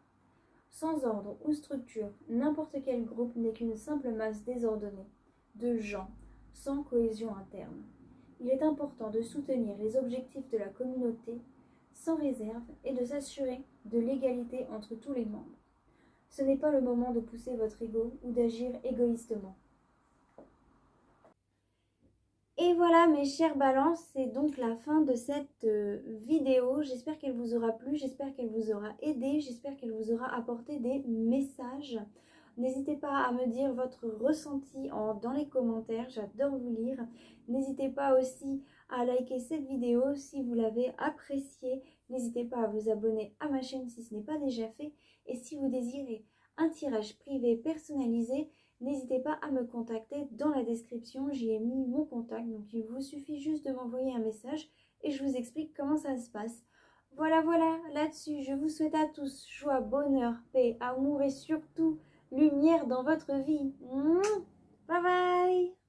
Sans ordre ou structure, n'importe quel groupe n'est qu'une simple masse désordonnée de gens sans cohésion interne. Il est important de soutenir les objectifs de la communauté sans réserve et de s'assurer de l'égalité entre tous les membres. Ce n'est pas le moment de pousser votre ego ou d'agir égoïstement. Et voilà mes chères balances, c'est donc la fin de cette vidéo. J'espère qu'elle vous aura plu, j'espère qu'elle vous aura aidé, j'espère qu'elle vous aura apporté des messages. N'hésitez pas à me dire votre ressenti dans les commentaires, j'adore vous lire. N'hésitez pas aussi à liker cette vidéo si vous l'avez appréciée. N'hésitez pas à vous abonner à ma chaîne si ce n'est pas déjà fait. Et si vous désirez un tirage privé personnalisé, n'hésitez pas à me contacter dans la description, j'y ai mis mon contact, donc il vous suffit juste de m'envoyer un message et je vous explique comment ça se passe. Voilà, là-dessus, je vous souhaite à tous joie, bonheur, paix, amour et surtout lumière dans votre vie. Bye bye!